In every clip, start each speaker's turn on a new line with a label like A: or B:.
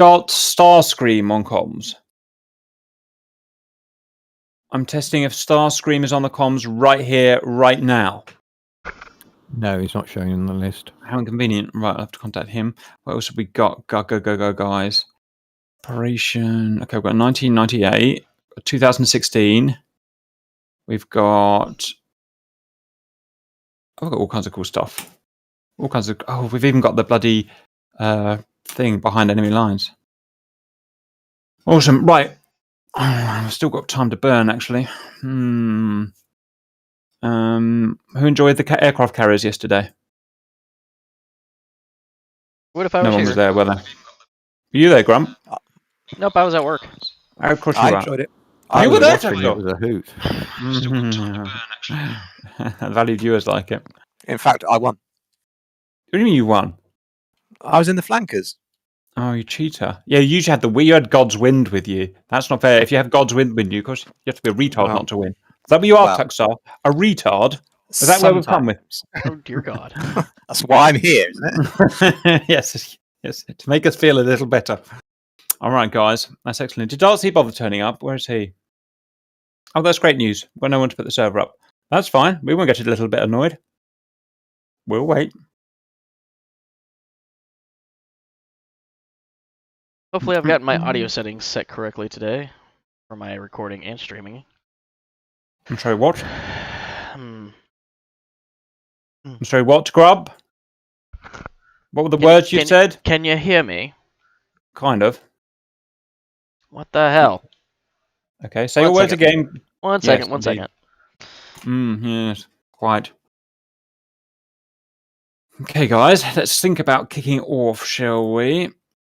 A: got Starscream on comms? I'm testing if Starscream is on the comms right here, right now.
B: No, he's not showing on the list.
A: How inconvenient. Right, I'll have to contact him. What else have we got? Go, guys. Operation. Okay, we've got 1998, 2016. We've got... Oh, we've got all kinds of cool stuff. All kinds of... Oh, we've even got the bloody thing behind enemy lines. Awesome. Right. I've still got time to burn, actually. Who enjoyed the aircraft carriers yesterday?
C: What if I was
A: No one
C: here?
A: was there, were there? Were you there, Grump?
C: Nope, I was at work.
A: Oh, of course you
D: I
A: were.
D: enjoyed it.
A: You were
B: was
A: there,
B: watching,
A: Sagar?
B: it was a hoot.
A: Valued viewers like it.
D: In fact, I won.
A: What do you mean you won?
D: I was in the flankers.
A: Oh, you cheater. Yeah, you usually had you had God's Wind with you. That's not fair. If you have God's Wind with you, of course, you have to be a retard not to win. Is that what you are,
D: well,
A: Tuxar? A retard? Is that where we've come with?
C: Oh dear God.
D: That's why I'm here, isn't it?
A: Yes, to make us feel a little better. All right, guys. That's excellent. Did Darcy bother turning up? Where is he? Oh, that's great news. We've got no one to put the server up. That's fine. We won't get a little bit annoyed. We'll wait.
C: Hopefully I've got my audio settings set correctly today for my recording and streaming.
A: I'm sorry, what?
C: Hmm.
A: I'm sorry, what, Grub? What were the words you said?
C: Can you hear me?
A: Kind of.
C: What the hell?
A: Okay, say your words again.
C: One second.
A: Yes, quite. Okay, guys, let's think about kicking off, shall we?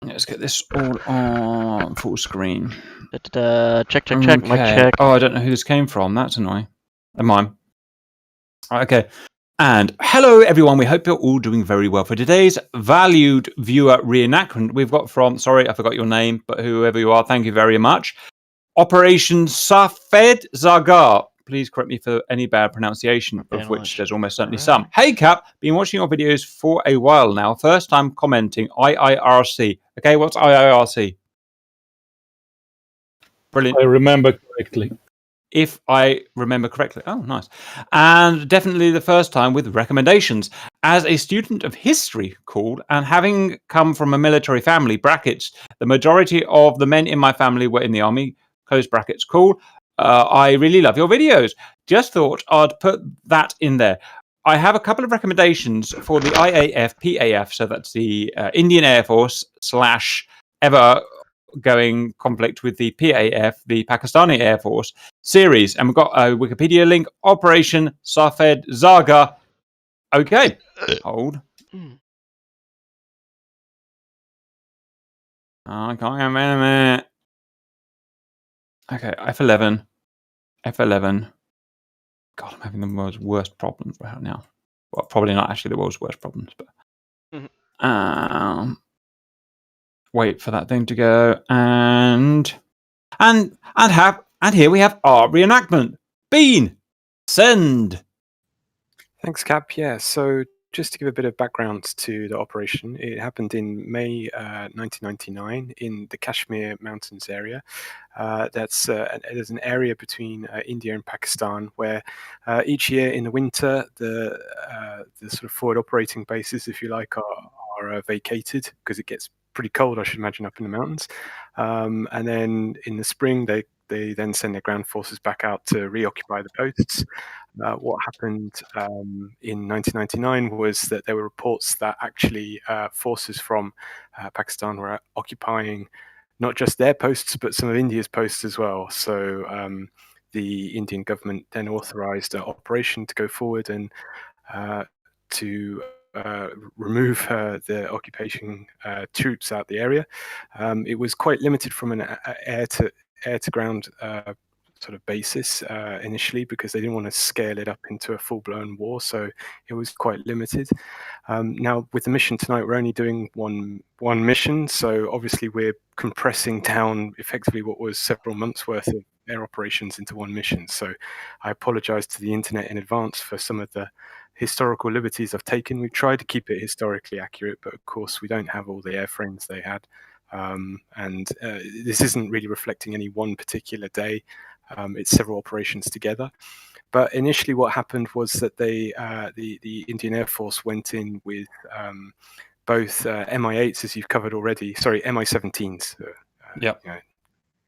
A: Let's get this all on full screen.
C: Check, mic check.
A: Oh, I don't know who this came from. That's annoying. Mine. Right, okay. And hello, everyone. We hope you're all doing very well. For today's valued viewer reenactment, we've got from, sorry, I forgot your name, but whoever you are, thank you very much. Operation Safed Sagar. Please correct me for any bad pronunciation, of which there's almost certainly some. Hey, Cap, been watching your videos for a while now. First time commenting IIRC. Okay, what's IIRC? Brilliant.
E: I remember correctly.
A: If I remember correctly. Oh, nice. And definitely the first time with recommendations. As a student of history, called, and having come from a military family, brackets, the majority of the men in my family were in the army, close brackets, cool. I really love your videos. Just thought I'd put that in there. I have a couple of recommendations for the IAF, PAF, so that's the Indian Air Force / ever going conflict with the PAF, the Pakistani Air Force series. And we've got a Wikipedia link, Operation Safed Sagar. Okay, hold. I can't get a minute. Okay, F11. F11. God, I'm having the world's worst problems right now. Well, probably not actually the world's worst problems, but wait for that thing to go, and here we have our reenactment. Bean, send.
F: Thanks, Cap. Yeah, so just to give a bit of background to the operation, it happened in May 1999 in the Kashmir Mountains area. There's an area between India and Pakistan where each year in the winter the sort of forward operating bases, if you like, are vacated because it gets pretty cold, I should imagine, up in the mountains. And then in the spring they then send their ground forces back out to reoccupy the posts. What happened in 1999 was that there were reports that actually forces from Pakistan were occupying not just their posts, but some of India's posts as well. So the Indian government then authorized an operation to go forward and to remove the occupation troops out the area. It was quite limited from an air to ground sort of basis initially, because they didn't want to scale it up into a full-blown war, so it was quite limited. Now with the mission tonight, we're only doing one mission, so obviously we're compressing down effectively what was several months worth of air operations into one mission. So I apologize to the internet in advance for some of the historical liberties I've taken. We've tried to keep it historically accurate, but of course we don't have all the airframes they had. And this isn't really reflecting any one particular day. It's several operations together. But initially, what happened was that the Indian Air Force went in with both Mi-8s, as you've covered already. Sorry, Mi-17s.
A: Yep.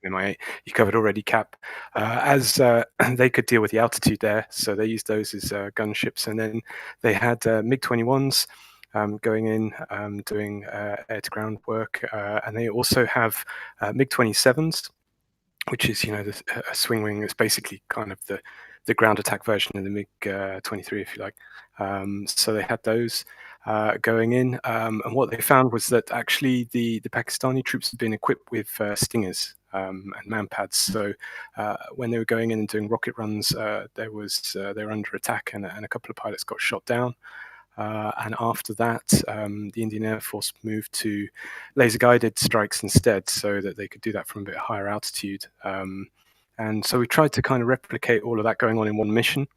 F: Mi-8 you covered already, Cap. As they could deal with the altitude there, so they used those as gunships, and then they had MiG-21s. Going in, doing air-to-ground work, and they also have MiG-27s, which is a swing wing that's basically kind of the ground attack version of the MiG-23, if you like. So they had those going in, and what they found was that actually the Pakistani troops had been equipped with Stingers and man-pads. So when they were going in and doing rocket runs, they were under attack, and a couple of pilots got shot down. And after that, the Indian Air Force moved to laser-guided strikes instead, so that they could do that from a bit higher altitude. And so we tried to kind of replicate all of that going on in one mission.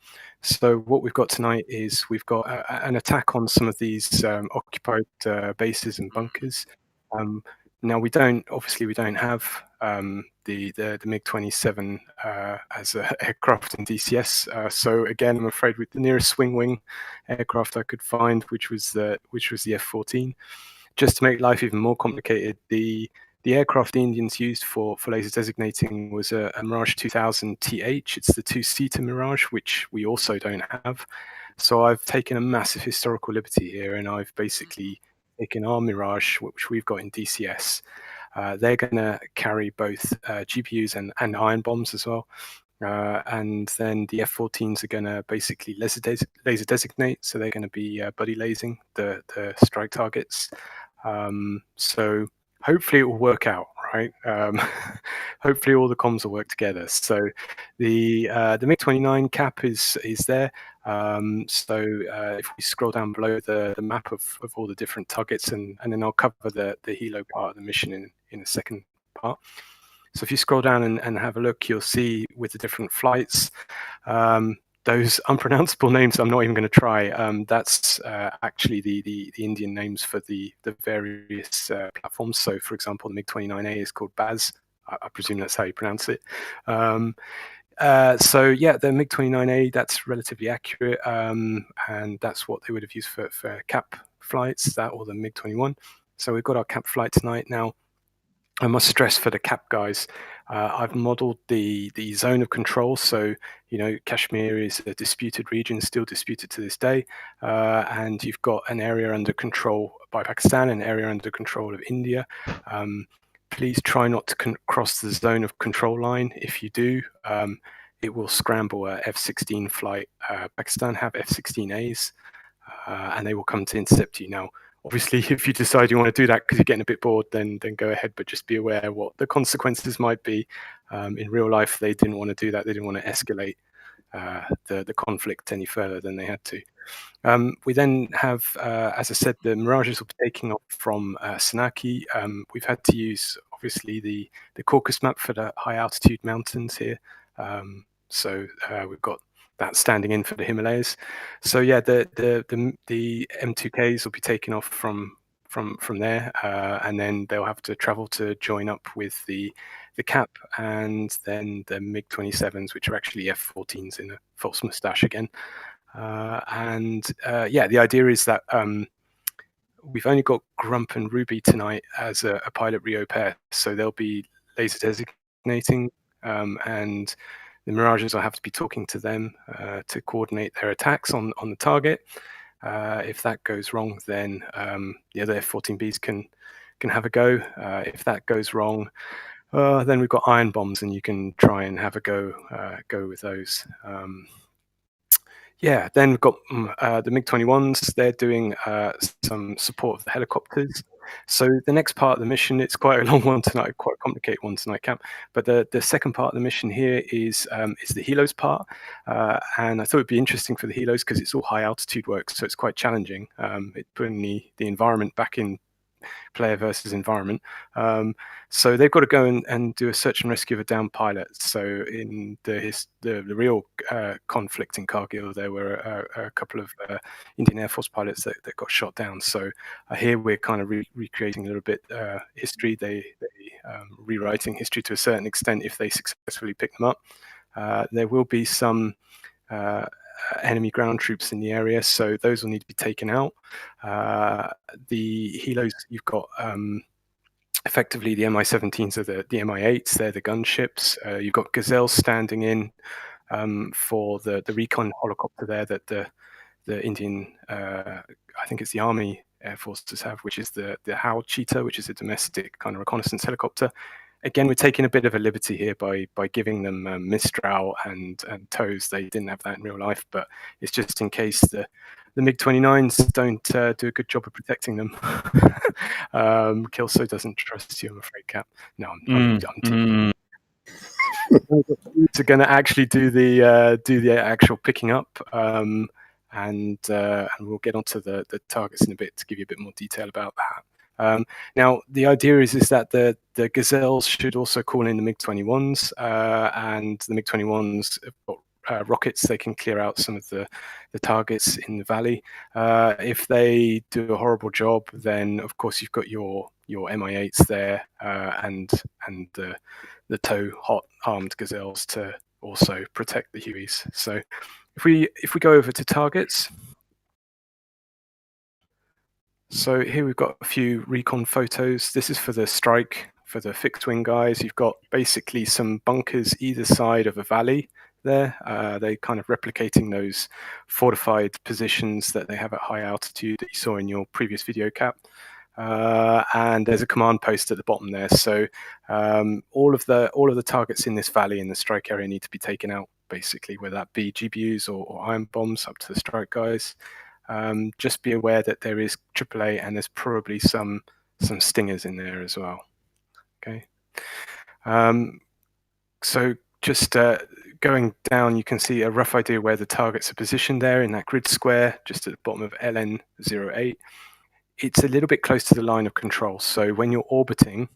F: So what we've got tonight is we've got an attack on some of these occupied bases and bunkers. Now we don't have the MiG-27 as an aircraft in DCS. So again, I'm afraid with the nearest swing wing aircraft I could find, which was the F-14. Just to make life even more complicated, the aircraft the Indians used for laser designating was a Mirage 2000 TH. It's the two-seater Mirage, which we also don't have. So I've taken a massive historical liberty here, and I've basically taken our Mirage, which we've got in DCS. They're going to carry both GPUs and iron bombs as well. And then the F-14s are going to basically laser designate, so they're going to be buddy lasing the strike targets. So hopefully it will work out, right? Hopefully all the comms will work together. So the MiG-29 cap is there. So if we scroll down below the map of all the different targets, and then I'll cover the helo part of the mission in a second part. So if you scroll down and have a look, you'll see with the different flights, those unpronounceable names I'm not even going to try. That's actually the Indian names for the various platforms. So for example, the MiG-29A is called Baz. I presume that's how you pronounce it. So yeah, the MiG-29A, that's relatively accurate, and that's what they would have used for cap flights, that or the MiG-21. So we've got our cap flight tonight. Now, I must stress for the cap guys, I've modeled the zone of control. So, Kashmir is a disputed region, still disputed to this day. And you've got an area under control by Pakistan, an area under control of India. Please try not to cross the zone of control line. If you do, it will scramble a F-16 flight. Pakistan have F-16As, and they will come to intercept you. Now, obviously, if you decide you want to do that because you're getting a bit bored, then go ahead, but just be aware what the consequences might be. In real life, they didn't want to do that. They didn't want to escalate the conflict any further than they had to. We then have, as I said, the Mirages will be taking off from Sanaki. We've had to use, obviously, the Caucasus map for the high altitude mountains here. So we've got that standing in for the Himalayas. So yeah, the M2Ks will be taken off from there, and then they'll have to travel to join up with the cap, and then the MiG-27s, which are actually F-14s in a false moustache again. Yeah, the idea is that we've only got Grump and Ruby tonight as a pilot Rio pair, so they'll be laser designating, and the Mirages will have to be talking to them to coordinate their attacks on the target. If that goes wrong, then the other F-14Bs can have a go. If that goes wrong, then we've got iron bombs, and you can try and have a go with those. Yeah, then we've got the MiG-21s. They're doing some support of the helicopters. So the next part of the mission, it's quite a long one tonight, quite a complicated one tonight, Cap. But the second part of the mission here is the helos part. And I thought it'd be interesting for the helos because it's all high altitude work, so it's quite challenging. It's putting the environment back in player versus environment. So they've got to go and do a search and rescue of a downed pilot. So in the real conflict in Kargil, there were a couple of Indian Air Force pilots that got shot down. So here we're kind of recreating a little bit history. They rewriting history to a certain extent if they successfully pick them up. There will be some enemy ground troops in the area, so those will need to be taken out. The helos, you've got effectively the Mi-17s are the Mi-8s, they're the gunships. You've got Gazelles standing in for the recon helicopter there that the Indian, I think it's the Army Air Forces have, which is the Howl Cheetah, which is a domestic kind of reconnaissance helicopter. Again, we're taking a bit of a liberty here by giving them Mistral and tows. They didn't have that in real life, but it's just in case the MiG-29s don't do a good job of protecting them. Kelso doesn't trust you, I'm afraid, Cap. No, I'm teasing. They're going to actually do the actual picking up, and we'll get onto the targets in a bit to give you a bit more detail about that. Now, the idea is that the Gazelles should also call in the MiG-21s, and the MiG-21s have got rockets. They can clear out some of the targets in the valley. If they do a horrible job, then of course you've got your Mi-8s there, and the tow hot armed Gazelles to also protect the Hueys. So if we go over to targets. So here we've got a few recon photos. This is for the strike, for the fixed wing guys. You've got basically some bunkers either side of a valley there. They're kind of replicating those fortified positions that they have at high altitude that you saw in your previous video, Cap. And there's a command post at the bottom there. So all of the targets in this valley in the strike area need to be taken out, basically, whether that be GBUs or iron bombs up to the strike guys. Just be aware that there is AAA and there's probably some stingers in there as well. Okay. So just going down, you can see a rough idea where the targets are positioned there in that grid square, just at the bottom of LN08. It's a little bit close to the line of control. So when you're orbiting,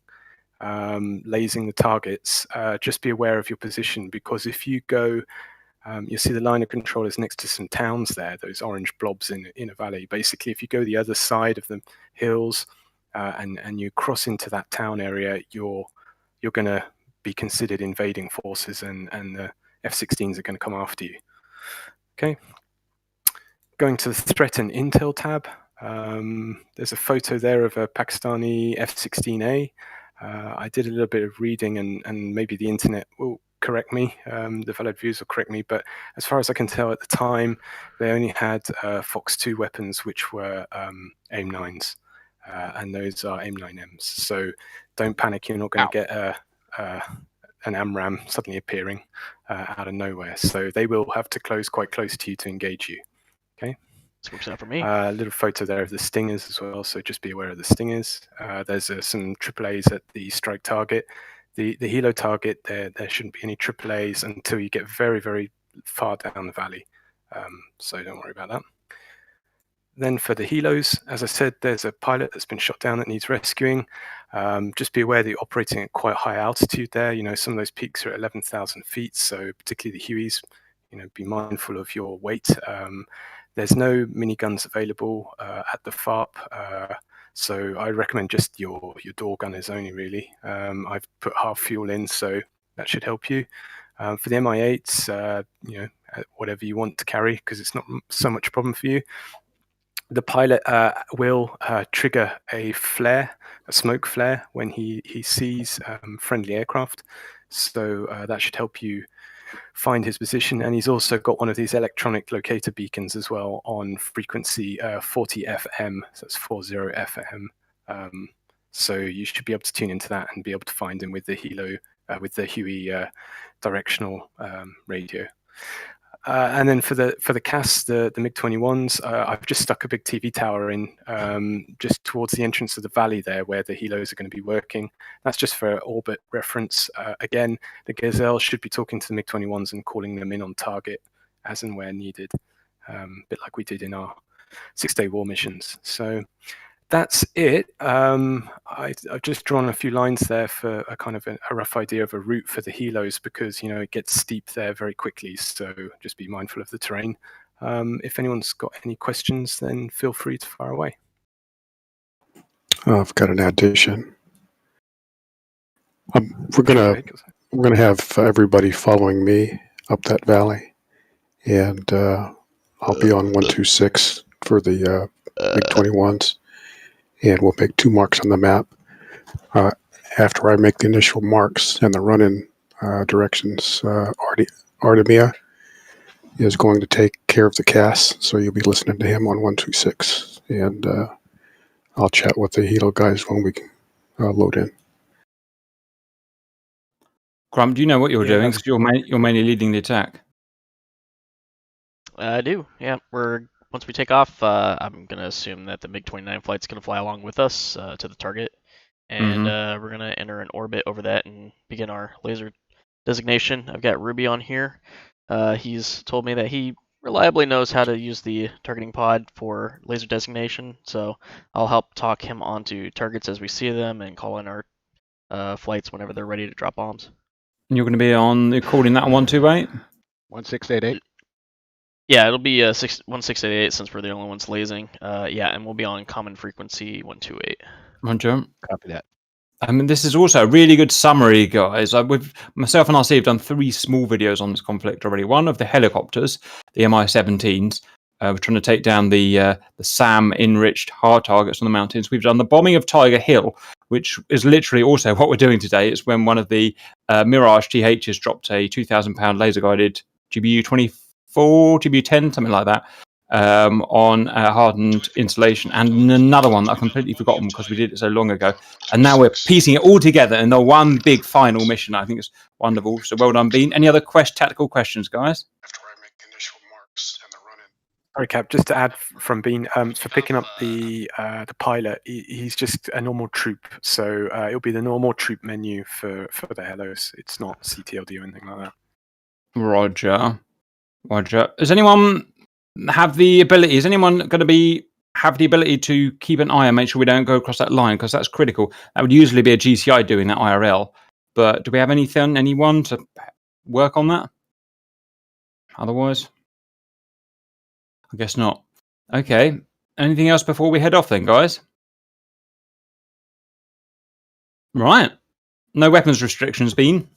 F: lasing the targets, just be aware of your position, because if you go you'll see the line of control is next to some towns there, those orange blobs in a valley. Basically, if you go the other side of the hills and you cross into that town area, you're going to be considered invading forces, and the F-16s are going to come after you. Okay. Going to the threat and intel tab, there's a photo there of a Pakistani F-16A. I did a little bit of reading, and maybe the internet will correct me, the valid views will correct me, but as far as I can tell at the time, they only had Fox 2 weapons, which were AIM-9s, and those are AIM-9Ms. So don't panic, you're not going to get an AMRAAM suddenly appearing out of nowhere. So they will have to close quite close to you to engage you. Okay.
C: This works out for me.
F: A little photo there of the Stingers as well, so just be aware of the Stingers. There's some AAAs at the strike target. The helo target, there shouldn't be any AAAs until you get very, very far down the valley. So don't worry about that. Then for the helos, as I said, there's a pilot that's been shot down that needs rescuing. Just be aware that you're operating at quite high altitude there. You know, some of those peaks are at 11,000 feet, so particularly the Hueys, you know, be mindful of your weight. There's no miniguns available at the FARP, so I recommend just your door gunners only, really. I've put half fuel in, so that should help you. For the Mi-8s, you know, whatever you want to carry, because it's not so much a problem for you. The pilot will trigger a flare, a smoke flare, when he sees friendly aircraft, so that should help you find his position. And he's also got one of these electronic locator beacons as well on frequency 40 FM, so that's 40 FM. So you should be able to tune into that and be able to find him with the helo, with the Huey directional radio. And then for the CAS, the MiG-21s, I've just stuck a big TV tower in just towards the entrance of the valley there, where the helos are going to be working. That's just for orbit reference. Again, the Gazelle should be talking to the MiG-21s and calling them in on target as and where needed, a bit like we did in our 6-day war missions. So That's it. I've just drawn a few lines there for a kind of a rough idea of a route for the helos, because it gets steep there very quickly. So just be mindful of the terrain. If anyone's got any questions, then feel free to fire away.
E: I've got an addition. We're gonna have everybody following me up that valley, and I'll be on 126 for the MiG-21s, and we'll make 2 marks on the map. After I make the initial marks and the run-in directions, Artemia is going to take care of the CAS, so you'll be listening to him on 126, and I'll chat with the helo guys when we load in.
A: Grump, do you know what you're
F: Yeah,
A: doing? Because you're mainly leading the attack.
C: I do. Yeah, once we take off, I'm gonna assume that the MiG-29 flight's gonna fly along with us to the target, and we're gonna enter an orbit over that and begin our laser designation. I've got Ruby on here. He's told me that he reliably knows how to use the targeting pod for laser designation, so I'll help talk him onto targets as we see them and call in our flights whenever they're ready to drop bombs.
A: And you're going to be calling that on 128?
B: 1688.
C: Yeah, it'll be 1688 since we're the only ones lasing. Yeah, and we'll be on common frequency 128.
A: Roger.
B: Copy that.
A: I mean, this is also a really good summary, guys. With myself and RC have done 3 small videos on this conflict already. One of the helicopters, the Mi-17s. We're trying to take down the SAM-enriched hard targets on the mountains. We've done the bombing of Tiger Hill, which is literally also what we're doing today. It's when one of the Mirage THs dropped a 2,000-pound laser-guided GBU-24, GBU-10, something like that, on a hardened installation. And another one that I've completely forgotten because we did it so long ago. And now we're piecing it all together in the one big final mission. I think it's wonderful. So well done, Bean. Any other tactical questions, guys?
E: After I make the initial marks and the run-in.
F: Sorry, Cap, just to add from Bean, for picking up the pilot, he's just a normal troop, so it'll be the normal troop menu for the helos. It's not CTLD or anything like that.
A: Roger. Does anyone have the ability? Is anyone going to have the ability to keep an eye and make sure we don't go across that line? Because that's critical. That would usually be a GCI doing that IRL. But do we have anyone to work on that? Otherwise, I guess not. Okay. Anything else before we head off then, guys? Right. No weapons restrictions, Bean.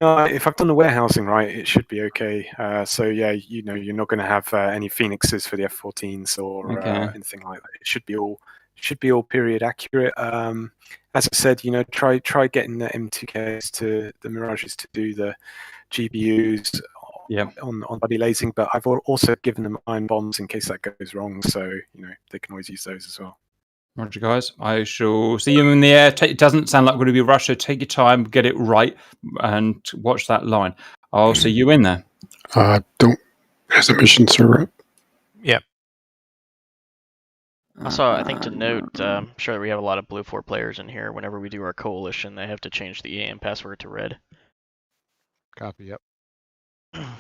F: If I've done the warehousing right, it should be okay. So yeah, you're not going to have any Phoenixes for the F-14s or anything like that. It should be all period accurate. As I said, try getting the M2Ks to the Mirages to do the GBUs on buddy lasing, but I've also given them iron bombs in case that goes wrong. So they can always use those as well.
A: Roger, guys. I shall see you in the air. It doesn't sound like we're going to be rushed, so take your time, get it right, and watch that line. I'll see you in there.
E: Has the mission server up?
B: Yep.
C: Also, I think to note, I'm sure that we have a lot of Blue 4 players in here. Whenever we do our coalition, they have to change the EAM password to red.
B: Copy, yep.
A: Are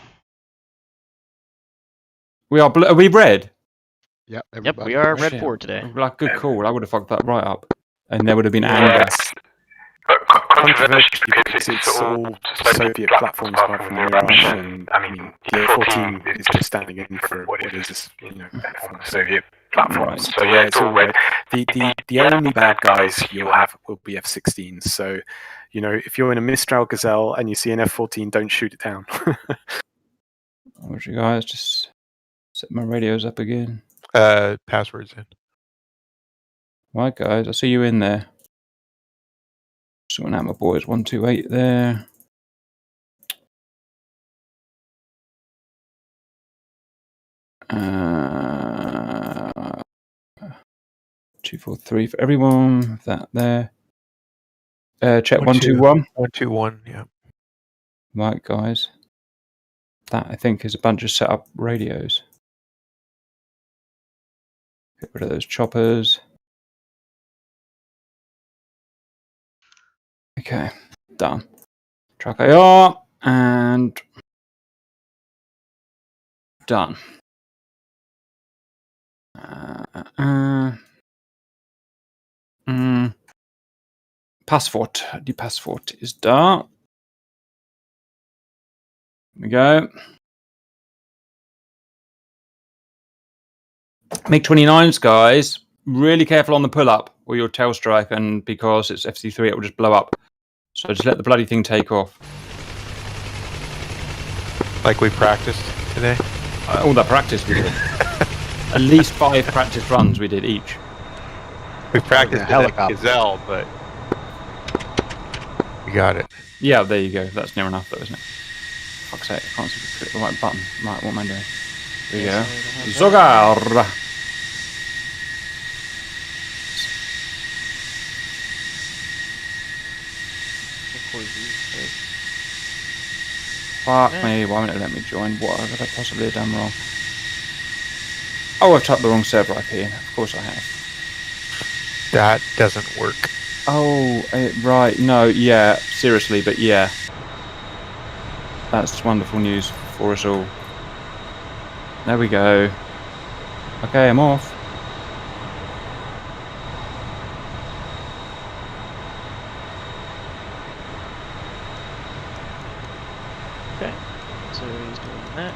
A: we red?
B: Yep,
C: Yep, we are red
A: Shit.
C: 4 today.
A: Like, good call. I would have fucked that right up. And there would have been anger.
F: Controversial because it's all Soviet platforms apart from the Mirage, and I mean the F-14 is just standing in for what it is, Soviet platforms.
A: Right.
F: So yeah, it's all red. The only bad guys you'll have will be F-16s. So if you're in a Mistral Gazelle and you see an F-14, don't shoot it down.
A: Roger, guys. Just set my radios up again.
B: Passwords in.
A: Right, guys. I'll see you in there. Sorting out my boys. 128 there. Uh, 243 for everyone. That there. Check 121.
B: 121, yeah.
A: Right, guys. That I think is a bunch of set up radios. Get rid of those choppers. Okay, done. Track AR and done. Passport. Die Passport ist da. Here we go. MiG-29s, guys. Really careful on the pull-up or your tail strike, and because it's FC3, it will just blow up. So just let the bloody thing take off.
B: Like we practiced today.
A: All that practice we did. At least 5 practice runs we did each.
B: We practiced
D: Yeah,
B: it at
D: helicopter.
B: Gazelle, but we got it.
A: Yeah, there you go. That's near enough, though, isn't it? Fuck's sake, I can't seem to click the right button. Right, what am I doing? There you go. Sagar! Fuck me, why won't it let me join? What have I possibly done wrong? Oh, I've typed the wrong server IP in. Of course I have.
B: That doesn't work.
A: Oh, right. No, yeah. Seriously, but yeah. That's wonderful news for us all. There we go. Okay, I'm off.
C: Okay, so he's doing that.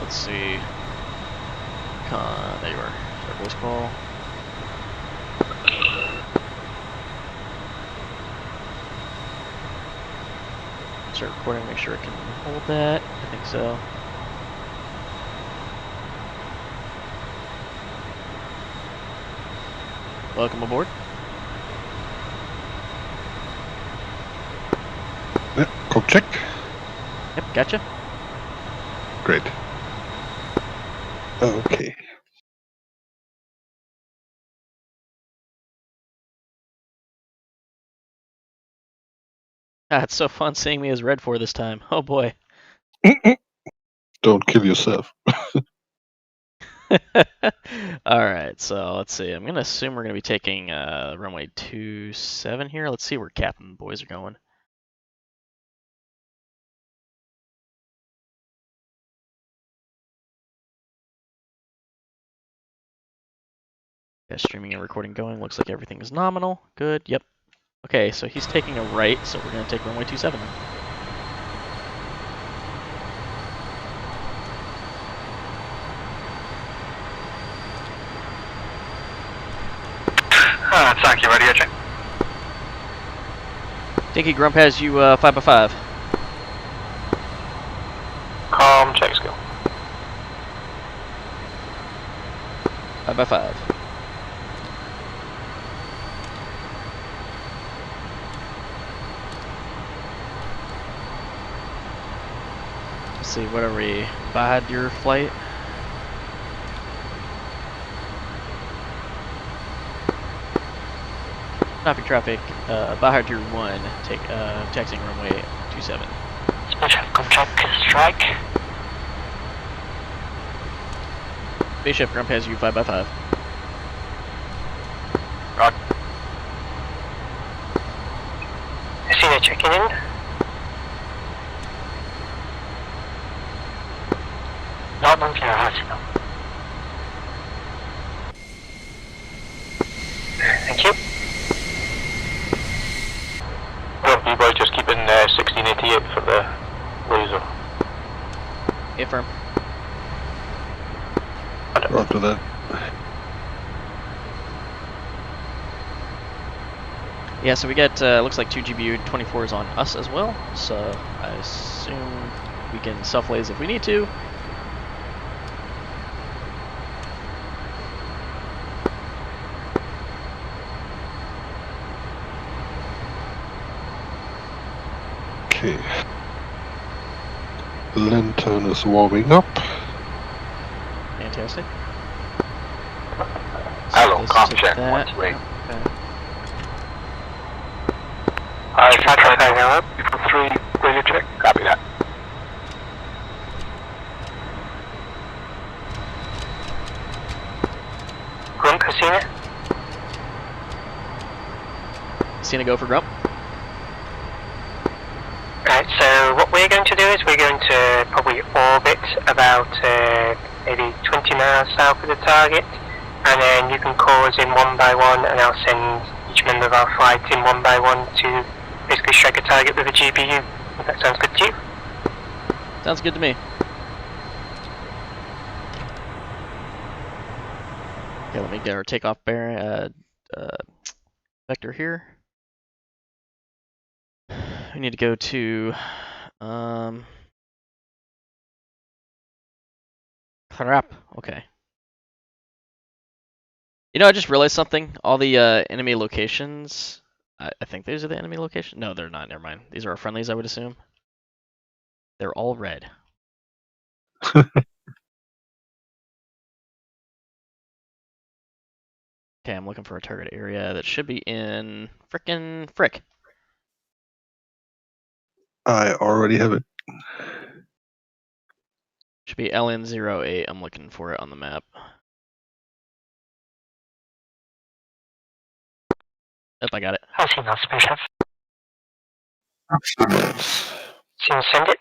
C: Let's see. There you are. Start voice call. Start recording, make sure it can hold that. I think so. Welcome aboard.
E: Yeah, code check.
C: Yep, gotcha.
E: Great. Okay.
C: Ah, it's so fun seeing me as Red 4 this time. Oh boy.
E: Don't kill yourself.
C: Alright, so let's see. I'm gonna assume we're gonna be taking runway 27 here. Let's see where Captain and boys are going. Yeah, streaming and recording going. Looks like everything is nominal. Good. Yep. Okay, so he's taking a right, so we're gonna take runway 27 then.
G: Thank you, radio check.
C: Dinky Grump has you 5x5.
G: Calm check skill.
C: 5x5. Let's see, what are we? Bide your flight? Traffic, Bahadur 1, taxiing runway 27.
G: Spaceship, come check, strike.
C: Spaceship Grump has you 5x5.
G: Rod. Senior checking in. Not on your arsenal. Thank you. B-boy just keeping 1688 for the laser.
C: Affirm.
E: After that.
C: Yeah, so we get, looks like 2 GBU 24s on us as well, so I assume we can self-laze if we need to.
E: Okay. The lantern is warming up.
C: Fantastic.
G: Hello,
C: this
G: calm
C: to
G: check,
C: that.
G: one way.
C: Okay.
G: Try that now up, before 3, radio check. Copy that. Grump, Casina?
C: Cena, go for Grump.
G: Right, so what we're going to do is we're going to we orbit about maybe 20 miles south of the target, and then you can call us in one by one, and I'll send each member of our flight in one by one to basically strike a target with a GPU. If that sounds good to you.
C: Sounds good to me. Okay, let me get our takeoff bearing vector here. We need to go to crap. Okay. You know, I just realized something. All the enemy locations. I think these are the enemy locations. No, they're not. Never mind. These are our friendlies, I would assume. They're all red. Okay, I'm looking for a target area that should be in frickin' Frick.
H: I already have it.
C: Should be LN08. I'm looking for it on the map. Yep, I got it.
G: I'll see that, Spaceship. Can you send it?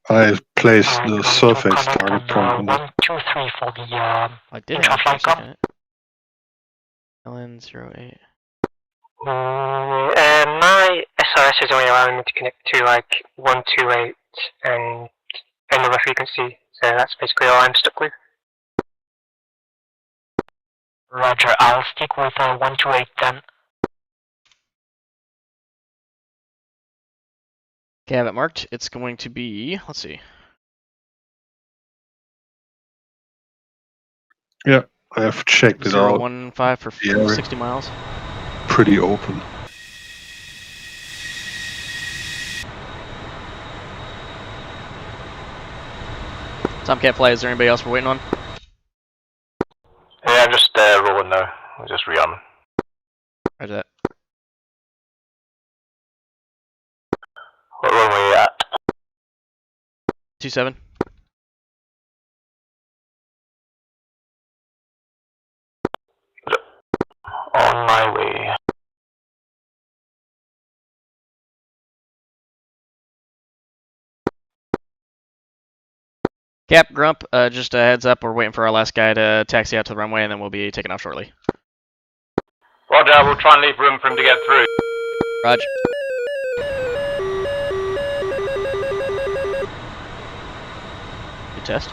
H: I placed
G: I'm
H: the
G: going to
H: surface
G: connect
H: target
G: on
H: point on it.
G: 1, 2, 3 for the
C: I did have it for a second. LN08.
G: My SRS is only allowing me to connect to like 128 and another frequency, so that's basically all I'm stuck with. Roger, I'll stick with 128 then.
C: Okay, I have it marked. It's going to be, let's see.
H: Yeah, I have checked it out.
C: 015 for
H: Yeah.
C: 60 miles.
H: Pretty open.
C: Tomcat flight, is there anybody else we're waiting on?
G: Yeah, I'm just rolling now. I'm just rearming.
C: Roger that.
G: What runway are you at?
C: 27.
G: On my way.
C: Cap, Grump, just a heads up, we're waiting for our last guy to taxi out to the runway and then we'll be taking off shortly.
G: Roger, we'll try and leave room for him to get through.
C: Roger. Good test.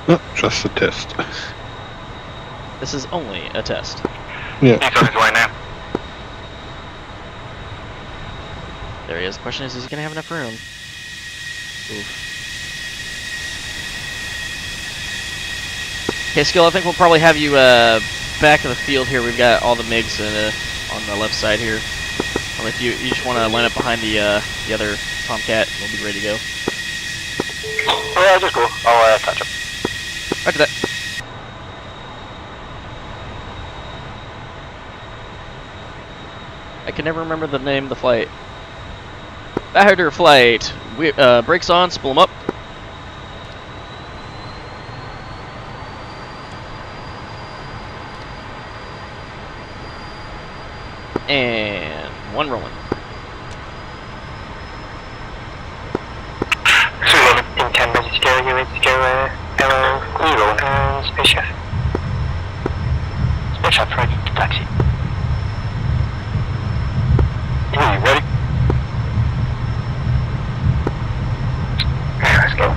H: No, just a test.
C: This is only a test.
H: Yeah.
G: He's on his way now.
C: There he is. The question is he gonna have enough room? Oof. Okay, Skill, I think we'll probably have you back of the field here. We've got all the MiGs on the left side here. If you just want to line up behind the other Tomcat, we'll be ready to go.
G: Yeah, just go. I'll catch up.
C: Roger that. I can never remember the name of the flight. Bahadur flight. We, brakes on, spool them up. And one rolling.
G: In 10 minutes to go, you're ready to go, hello, Spaceship. Spaceship ready to taxi. Are you ready? Let's go.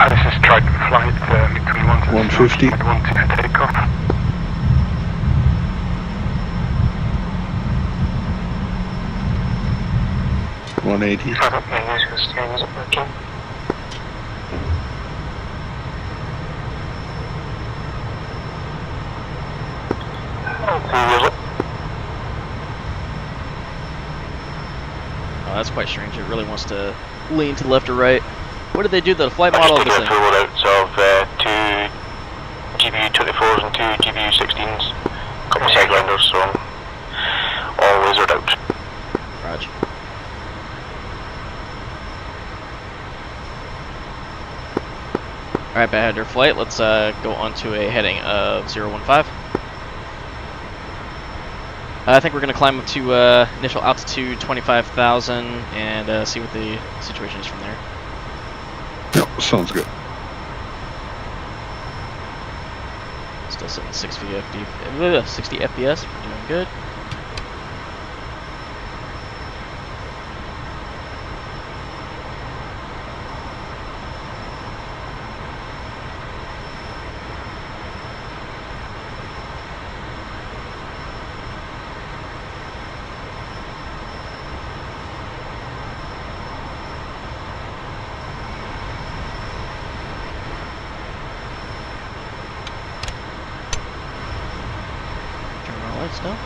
G: This is Triton flight, MiG-21
H: 150.
G: 1 to take off.
H: $180.
G: My usual steering isn't working.
C: Oh, that's quite strange. It really wants to lean to the left or right. What did they do to the flight model of this thing?
G: I just did a full out of 2 GBU-24s and 2 GBU-16s. A couple of sidewinders, so I'm all lasered out.
C: Roger. Alright, Bahadur flight, let's go on to a heading of 015. I think we're going to climb up to initial altitude 25,000 and see what the situation is from there.
H: Yep, sounds good.
C: Still sitting 60 FPS. We're doing good. Turn our lights down.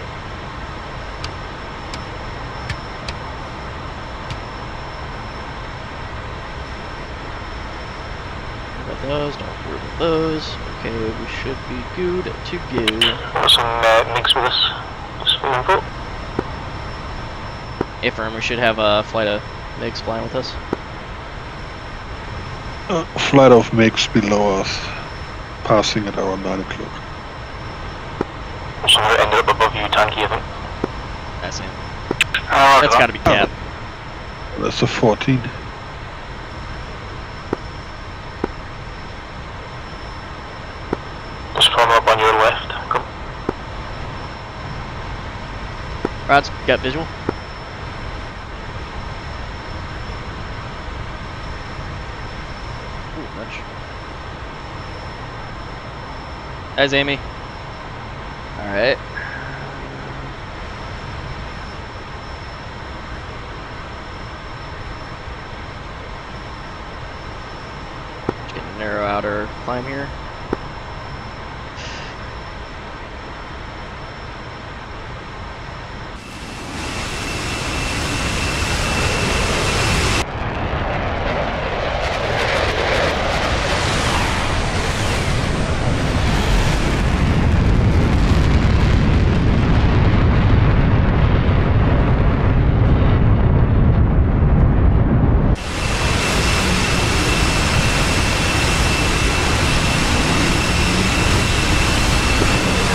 C: Don't worry about those, don't worry about those. Okay, we should be good to go.
G: Got some mix with us. Just for info.
C: Affirm, we should have a flight of MiGs flying with us.
H: Flight of MiGs below us, passing at around 9 o'clock.
G: Someone ended up above you, Tanky, I think.
C: That's him.
G: Oh,
C: That's gotta be Cap.
H: That's a 14.
G: Just form up on your left. Come.
C: Rods, got visual? Ooh, nudge. That's Amy. Alright. Just gonna narrow out our climb here.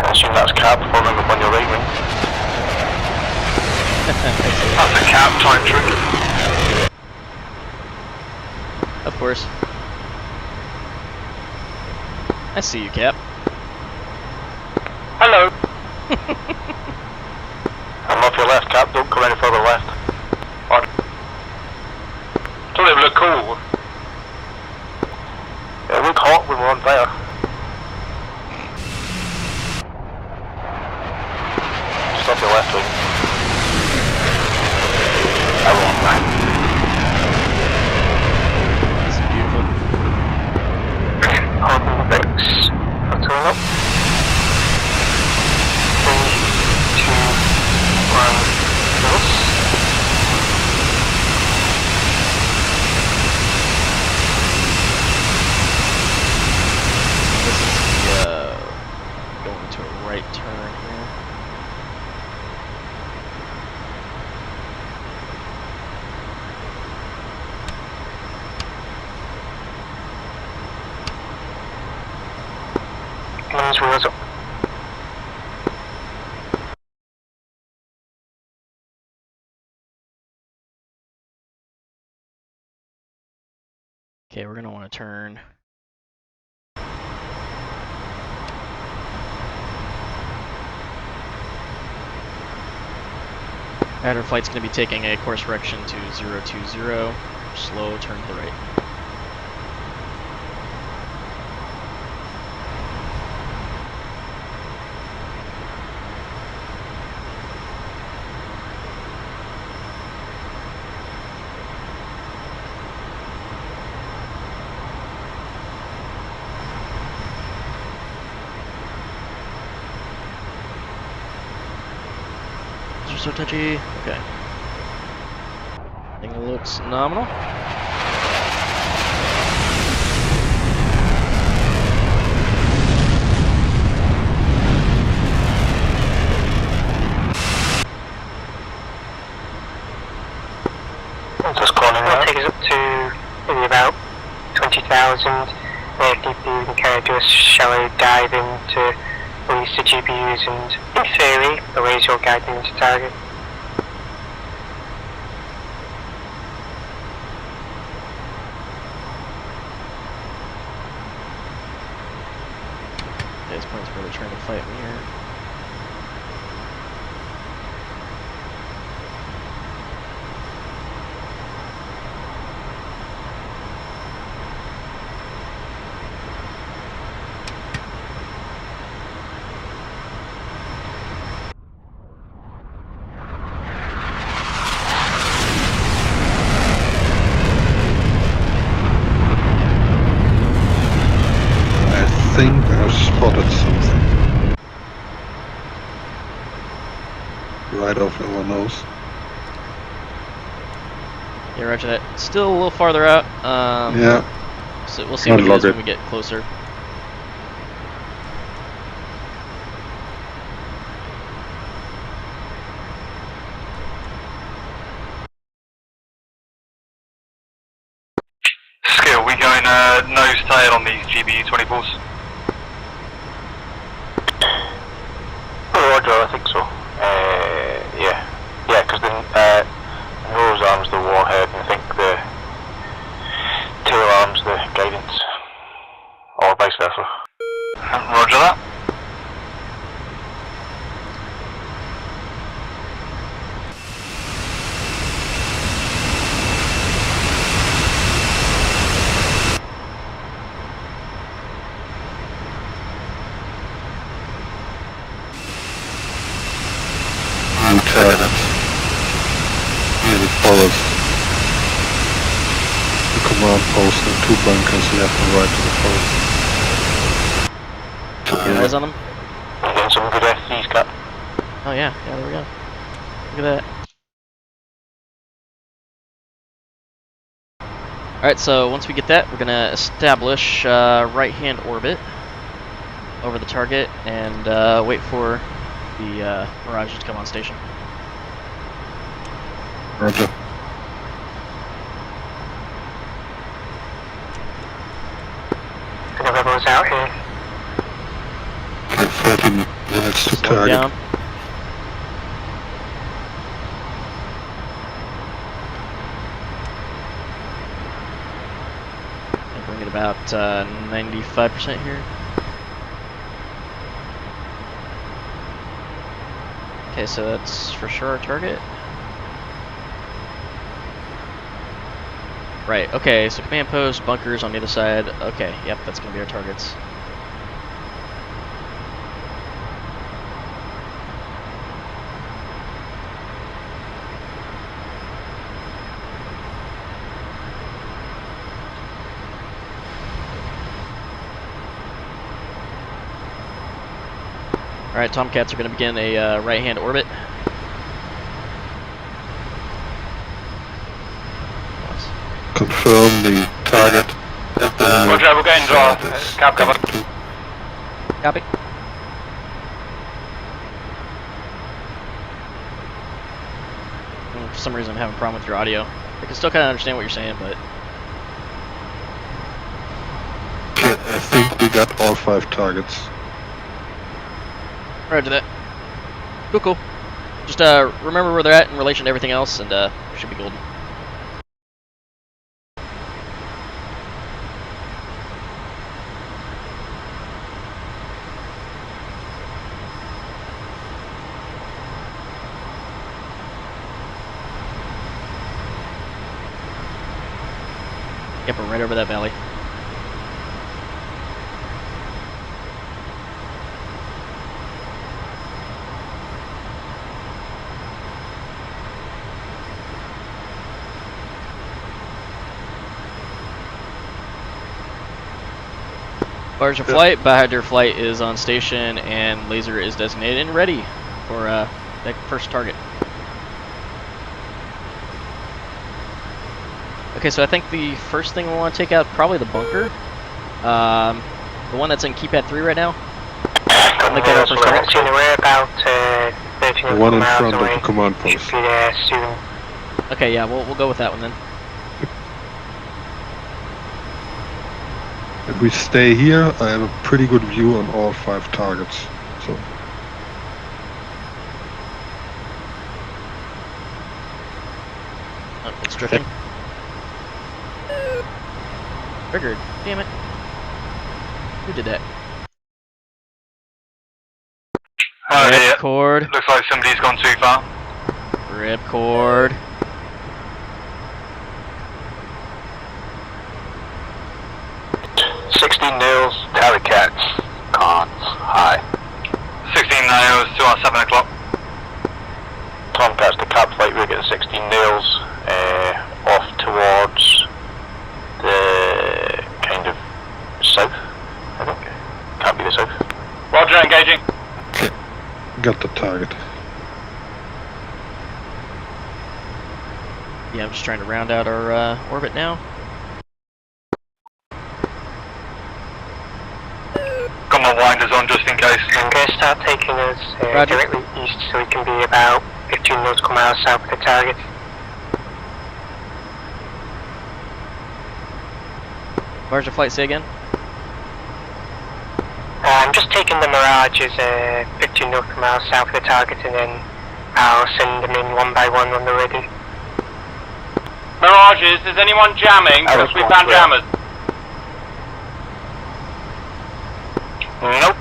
G: I assume that's Cap forming up on your right wing. That's a Cap time trick.
C: Of course. I see you, Cap.
G: Hello. I'm off your left, Cap. Don't come any further left. On. Don't it look cool? It look hot when we're on fire. Just off your left wing. I won't mind.
C: This is beautiful.
G: Hold the brakes. I'll turn up. 3, 2, 1, close.
C: This is the, going to a right turn here.
G: Lens wheels up.
C: Okay, we're gonna want to turn. Our flight's gonna be taking a course correction to 020. Slow turn to the right. These are so touchy. Okay. Thing looks nominal.
G: Just corner now. Take us up to maybe about 20,000. If need be, we can kind of do a shallow dive in to release the GPUs and, in theory, the laser will guide them into target.
C: This point's really trying to fight me here.
H: I think I've spotted something. Right off our nose.
C: Yeah, roger that. Still a little farther out.
H: Yeah.
C: So we'll see what it
H: Unlock
C: is when
H: it.
C: we get closer.
I: Skill, we going nose tail on these GBU 24s?
J: Roger, I think so. Yeah, because the nose arm's the warhead, and I think the tail arm's the guidance, or vice versa.
I: Roger that.
H: Lieutenant. Really follows the command post and 2 bunkers left and right to the forest.
C: Get eyes on them.
J: Getting some good FCs, Cap.
C: Oh yeah, there we go. Look at that. Alright, so once we get that, we're gonna establish right-hand orbit over the target and wait for the Mirages to come on station.
H: Roger.
G: The rebels out here.
H: 14 minutes to
C: Slow
H: target.
C: down. Gonna bring it about 95% here. Okay, so that's for sure our target. Right, okay, so command post, bunkers on the other side. Okay, yep, that's gonna be our targets. Alright, Tomcats are going to begin a right-hand orbit.
H: Confirm the target.
I: Roger, we're getting draw. Cap cover.
C: Copy. For some reason I'm having a problem with your audio. I can still kind of understand what you're saying, but...
H: I think we got all 5 targets.
C: Roger that. Cool, cool. Just remember where they're at in relation to everything else, and should be golden. Yep, we're right over that valley. Barge of flight, Bahadur flight is on station, and laser is designated and ready for that first target. Okay, so I think the first thing we want to take out probably the bunker. The one that's in keypad 3 right now. I'll make that our first target.
G: We're about 13
H: The one in
G: miles
H: front of
G: away.
H: the command
G: Should
H: post.
G: be there soon.
C: Okay, yeah, we'll go with that one then.
H: If we stay here, I have a pretty good view on all 5 targets. so.
C: Oh, it's drifting. Triggered. Damn it. Who did that?
I: Oh dear.
C: Ripcord.
I: Looks like somebody's gone too far.
C: Ripcord.
J: Nails, Tally Cats, Cons, hi.
I: 16 nails to our 7 o'clock.
J: Tomcats to Cap Flight, we're getting 16 nails, off towards the kind of south, I think. Can't be the south.
I: Roger, engaging.
H: Got the target.
C: Yeah, I'm just trying to round out our orbit now.
I: Got my winders on just in case.
G: I'm going to start taking us directly east so we can be about 15 nautical miles south of the target.
C: Where's your flight, say again?
G: I'm just taking the Mirages 15 nautical miles south of the target, and then I'll send them in one by one when they're ready.
I: Mirages, is anyone jamming? Because we found jammers.
J: Nope.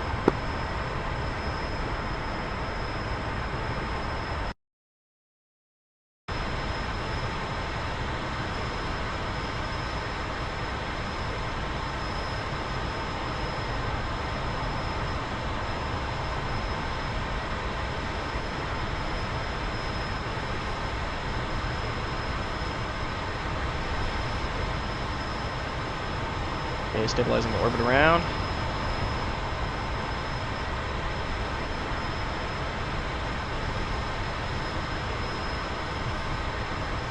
C: Okay, stabilizing the orbit around.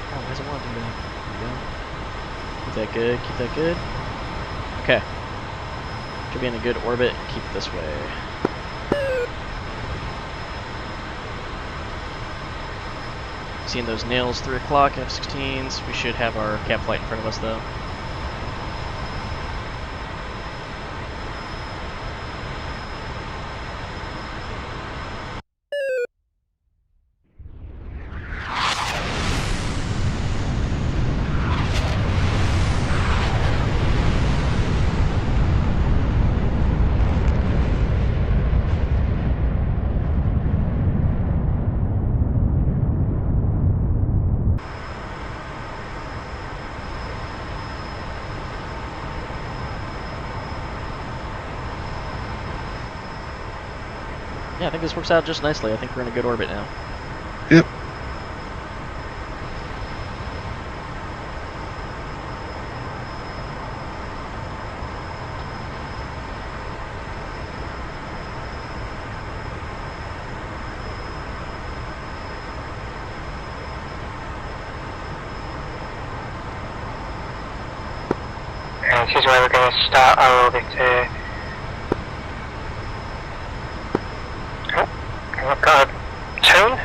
C: Oh, why does it want to do that? There we go. Keep that good, keep that good. Okay. Should be in a good orbit and keep it this way. Seeing those nails, 3 o'clock, F-16s. We should have our cap flight in front of us though. Yeah, I think this works out just nicely. I think we're in a good orbit now.
H: Yep.
G: And this is where we're going to start our orbit. I've got a tone.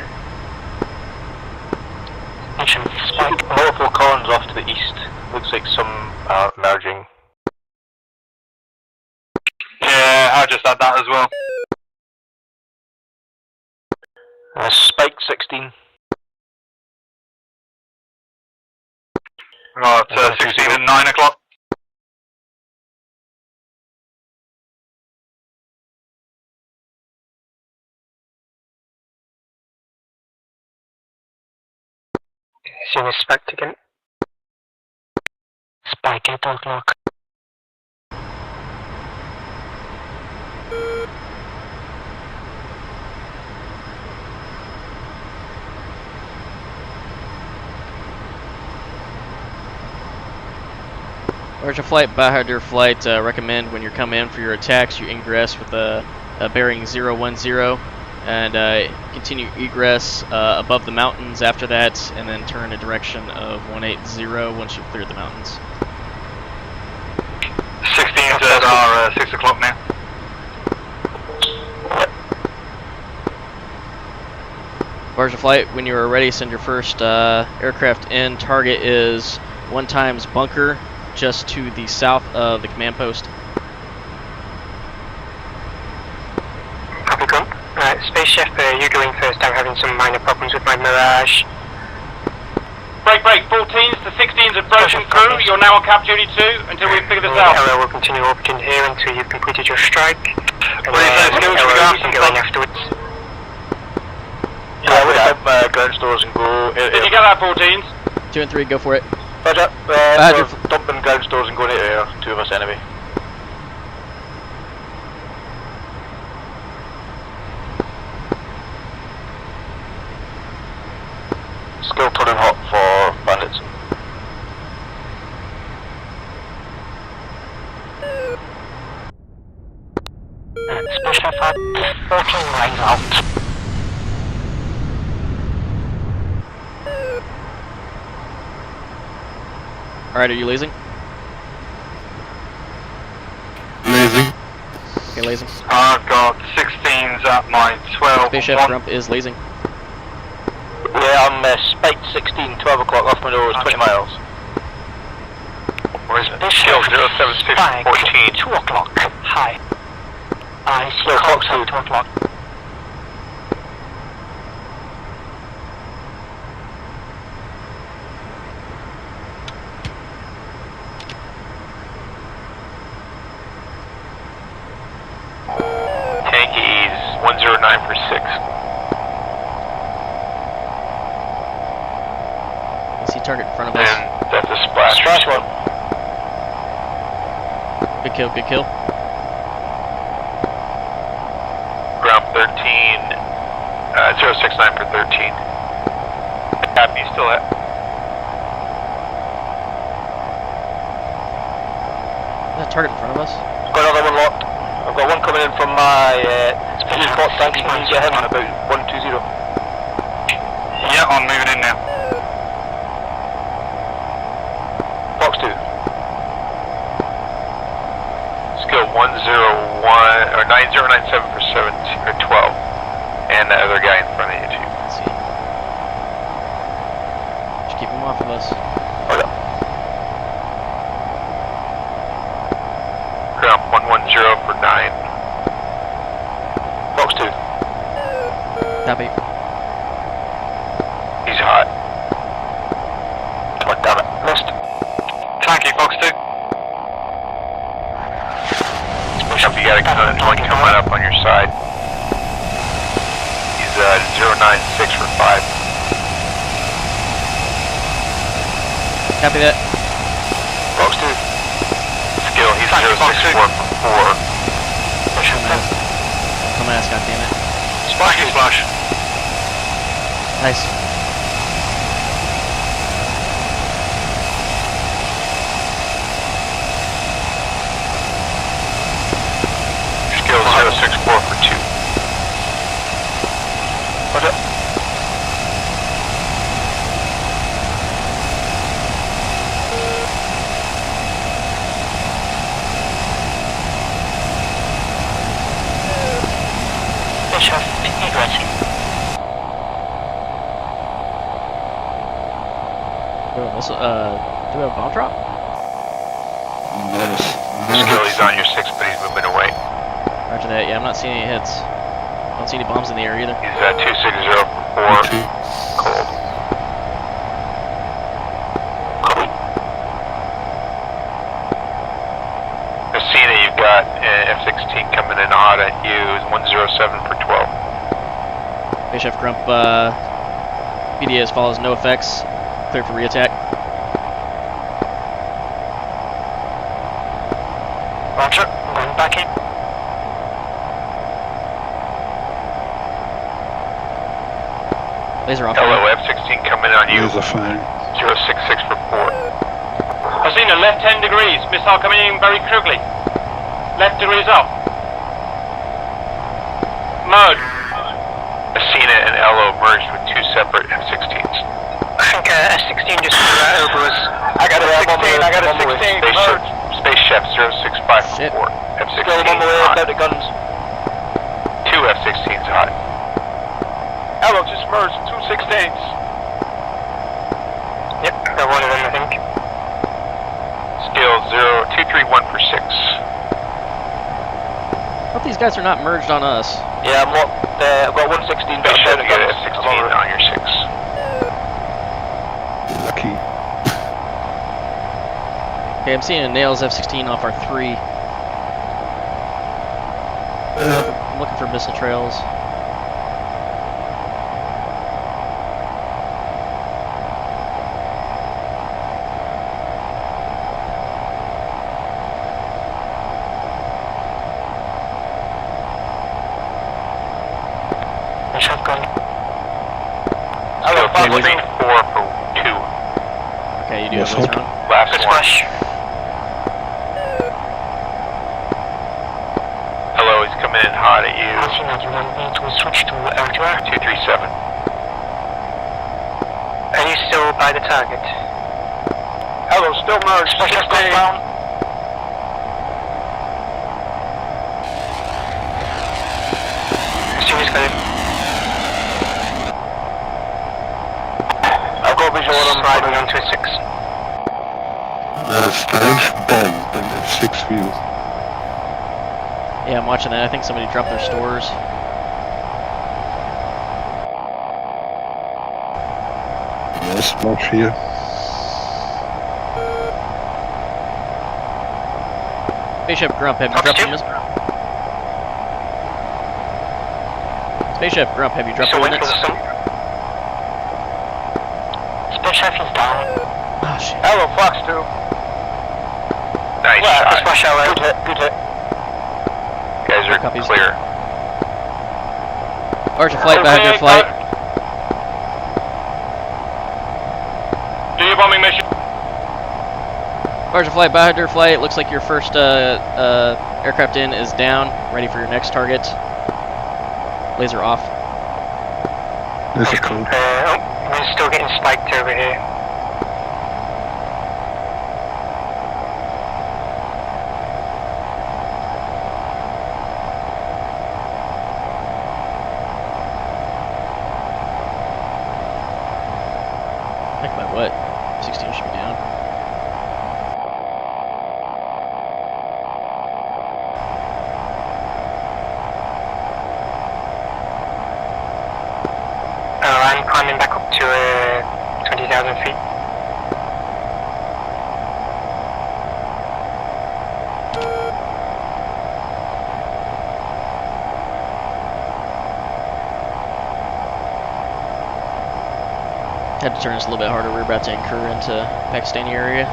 J: Spike multiple columns off to the east. Looks like some are merging.
I: Yeah, I just had that as well.
J: Spike 16.
I: Right, 16 at 9 o'clock.
G: See the Spike again. Spike 8 o'clock.
C: Larger flight, Bahadur flight, recommend when you're coming in for your attacks, you ingress with a bearing 010 and continue egress above the mountains after that, and then turn a direction of 180 once you've cleared the mountains.
I: 16 to our 6 o'clock now.
C: Larger flight, when you are ready, send your first aircraft in. Target is 1x bunker, just to the south of the command post.
G: Copy, go. Space Chef, you go in first. I'm having some minor problems with my Mirage.
K: Break, 14s to 16s approaching crew. You're now on cap duty too until we figure this out.
G: LO will continue orbiting here until you've completed your strike. And
J: What do you say, Skills?
G: LO, you can go in afterwards.
J: Yeah, we have ground stores and go.
K: Did you get that, 14s?
C: 2 and 3, go for it.
J: Roger.
C: Roger.
J: So dumping ground stores and going into air. 2 of us anyway. Skill turning hot for bandits.
G: Special for 14 lines out.
C: Alright, are you lasing?
H: Lazy.
C: Okay, lasing.
I: I've got 16s at my 12.
C: Space Chef Grump is lasing.
J: Yeah, I'm spiked 16, 12 o'clock off my nose, 20 miles.
I: Where's it? Skill 07614.
G: 2 o'clock. Hi. I see
J: No,
G: clocks
J: clock's
G: at 2 o'clock.
I: Tankies 109 for 6.
C: I see target in front of us.
I: And that's a splash.
J: Splash one.
C: Good kill, good kill.
I: Ground 13. 069 for 13. Happy still at.
C: Is that target in front of us?
J: Got another one locked. I've got one coming in from my spot tank. You can get him at about 120.
I: Yeah, I'm moving in now.
J: Fox 2.
I: Skill 101 or 9097 for 17 or 12. And that other guy in front of you too.
C: Let's see. Just keep him off of us.
J: Hold up.
I: Ground 110 for 9.
J: Fox 2.
C: Copy.
I: He's hot.
J: Oh, damn it. Missed.
I: Tanky Fox 2. If you got a gun, one coming up on your side. He's 096 for 5.
C: Copy that.
J: Fox 2.
I: Skill, he's 064 for 4.
C: Come on, goddammit.
I: Splashy splash.
C: Nice.
I: Skill 064 for 2.
J: What's up?
G: Bishop, egressing.
C: Do we have a bomb drop?
I: Skill, he's on your 6, but he's moving away.
C: Roger that. Yeah, I'm not seeing any hits. Don't see any bombs in the air either.
I: He's 260 for 4. Cold. Messina, you've got F-16 coming in hot at you. Is 107 for 12.
C: Hey, Chef Grump, PDS follows no effects. Clear for reattack.
G: Roger, I'm going back in.
C: Laser off.
I: Hello, F-16 coming on you.
H: Laser fire.
I: 066 for 4.
K: Hasina, left 10 degrees. Missile coming in very quickly. Left degrees up. Merge.
I: Messina and Elo merged with 2 separate F-16s.
G: I think F-16 just flew right over us.
J: I got a 16, I got a 16.
I: Space Chef 065 for
C: Shit.
I: 4. F-16
J: Still on the way
I: hot.
J: without the guns.
I: 2 F-16s hot.
J: Hello, just merged. 2 16s.
G: Yep, got one of them, I think.
I: Skill 0231 for 6.
C: Hope these guys are not merged on us.
J: Yeah, I'm locked I've got 116.
I: They should get a F-16 on your 6.
H: Lucky.
C: Okay, I'm seeing a Nails F-16 off our 3. I'm looking for missile trails.
G: Shotgun.
J: Hello,
C: Okay,
J: Fox.
I: 4 for 2.
C: Okay, you do
H: Yes,
C: have this
H: hold.
C: round.
I: Last
G: Good
I: one.
G: splash.
I: Hello, he's coming in hot at you.
G: Martina, you want me to switch to LGR?
I: 237.
G: Are you still by the target?
J: Hello, still merged.
G: Special
J: 16.
G: compound. Students got it.
J: I've got visual on
G: Sliding onto a 6.
H: There's bomb and there's 6 view.
C: Yeah, I'm watching that. I think somebody dropped their stores.
H: Yes, march here.
C: Spaceship Grump, have you dropped your missile? Spaceship Grump, have you dropped your
G: wait for
C: ordnance?
G: the sun. Spaceship is down.
C: Oh shit.
J: Hello, Fox 2.
I: Nice
J: Well,
I: shot.
G: Splash out.
J: Good hit, good hit.
I: Guys are
C: Copies.
I: clear.
C: Archer flight, Bahadur flight.
K: Do your bombing mission.
C: Archer flight, Bahadur flight. Looks like your first aircraft in is down. Ready for your next target. Laser off.
H: There's a code.
G: We're still getting spiked over here.
C: Heck by what? 16 should be down.
G: I'm climbing back up to 20,000 feet.
C: Had to turn this a little bit harder. We're about to incur into Pakistani area.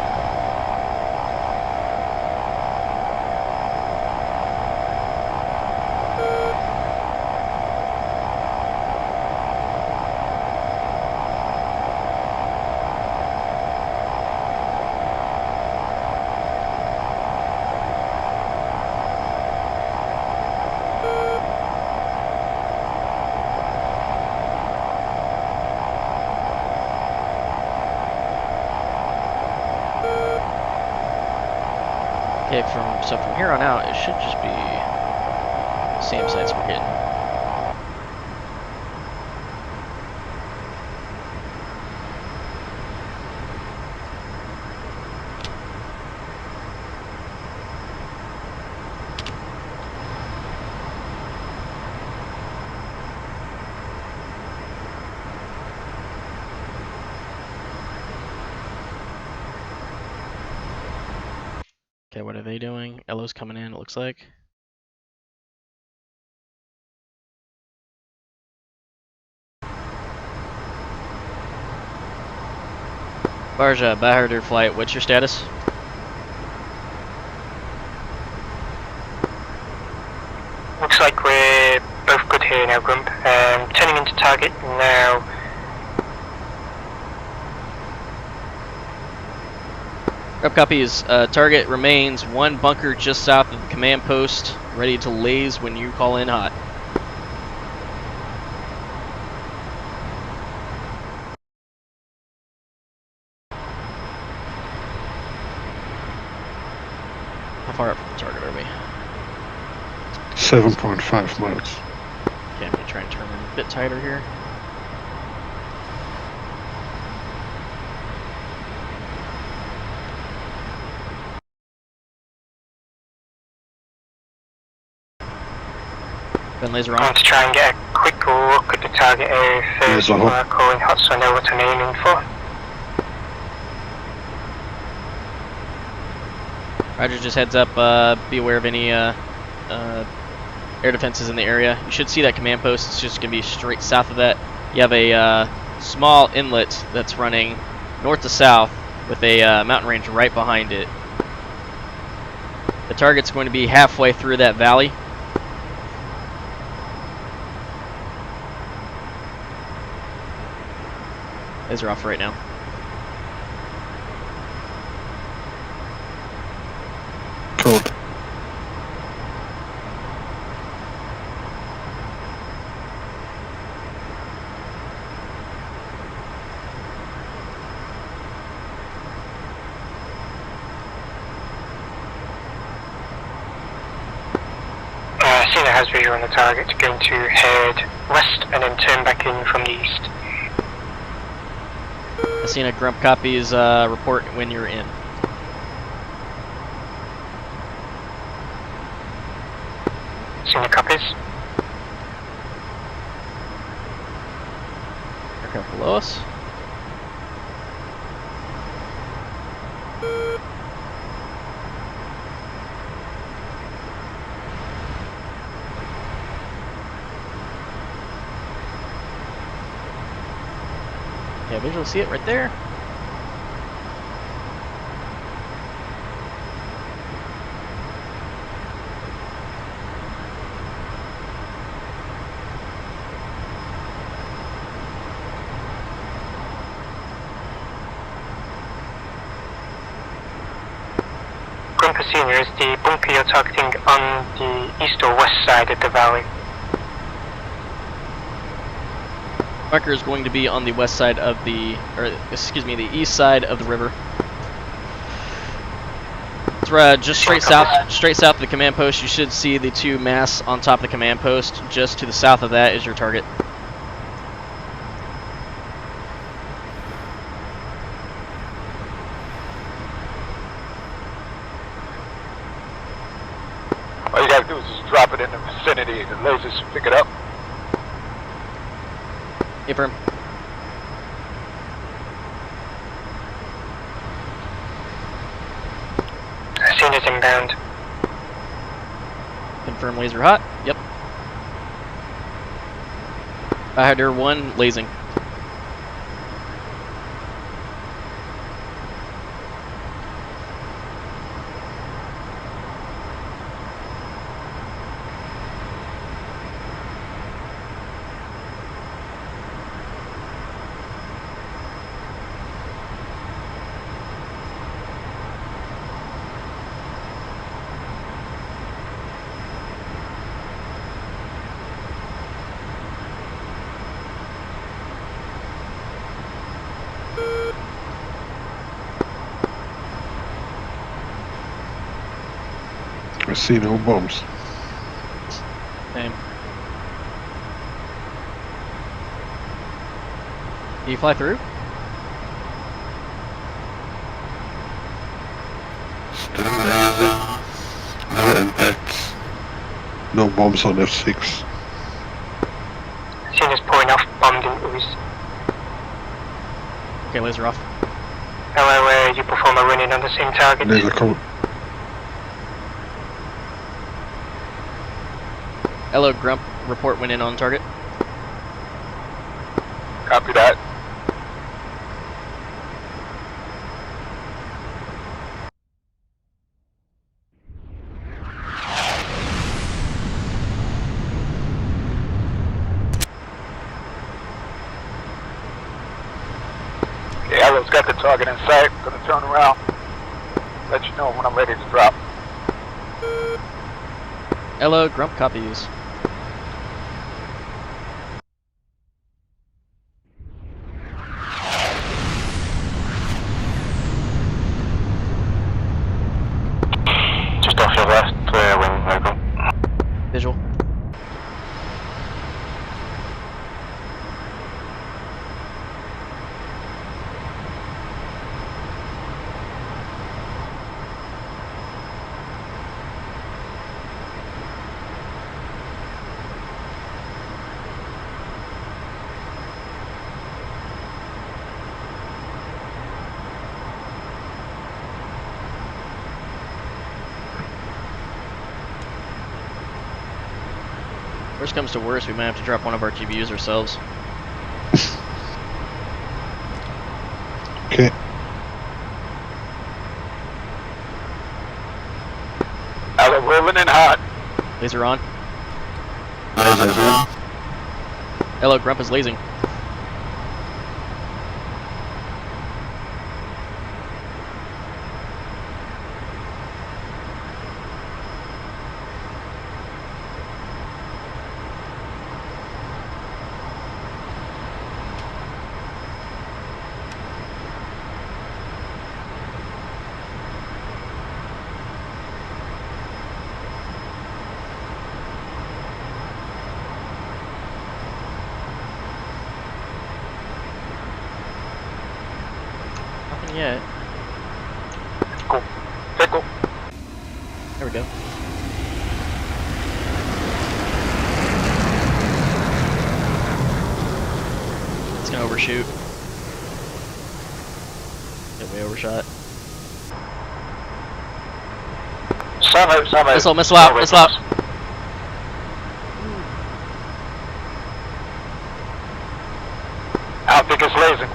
C: Okay, so from here on out, it should just be the same sites we're hitting. Okay, what are they doing? Elo's coming in, it looks like. Barja, Bahadur flight, what's your status?
G: Looks like we're both good here now, Grump. Turning into target now.
C: Grub copies. Target remains one bunker just south of the command post, ready to laze when you call in hot. How far up from the target are we?
H: 7.5 miles.
C: Okay, I'm gonna try and turn in a bit tighter here. Gun laser
G: I'm
C: on.
G: going to try and get a quick look at the target area first
H: Laser
G: before
H: on.
G: I call in hot so I know what I'm aiming for.
C: Roger, just heads up, be aware of any air defenses in the area. You should see that command post. It's just going to be straight south of that. You have a small inlet that's running north to south with a mountain range right behind it. The target's going to be halfway through that valley. Laser off right now.
H: Code.
G: Cena has visual on the target, going to head west and then turn back in from the east.
C: Asina, Grump copies, report when you're in.
G: Cena copies.
C: Aircraft below us. Yeah, visual, see it right there.
G: Grumpa Senior, is the bunker you're targeting on the east or west side of the valley?
C: Bunker is going to be on the west side of the, or excuse me, the east side of the river. It's just straight south of the command post. You should see the two masts on top of the command post. Just to the south of that is your target.
J: All you gotta do is just drop it in the vicinity. The lasers should pick it up.
C: Affirm.
G: Seen it inbound.
C: Confirm laser hot. Yep. Bahadur 1 lasing.
H: I see no bombs.
C: Same. Can you fly through?
H: Still laser. No impacts. No bombs on F6.
G: Seen us pouring off bombed in ooze.
C: Okay, laser off.
G: Hello, you perform a run-in on the same target.
H: Laser code.
C: Hello, Grump. Report when in on target.
J: Copy that. Okay, Elo's got the target in sight. Gonna turn around. Let you know when I'm ready to drop.
C: Hello, Grump copies.
J: Just off your left, wing, local.
C: Visual. Worst comes to worst, we might have to drop one of our GBUs ourselves.
H: Okay.
J: Hello, rolling in hot.
C: Laser on. Hello, Grump is lasing. Nothing yet.
J: Cool. Tickle.
C: There we go. It's gonna overshoot. Yeah, we overshot.
J: Sun out.
C: Missile out, missile out.
J: I don't think it's lasing.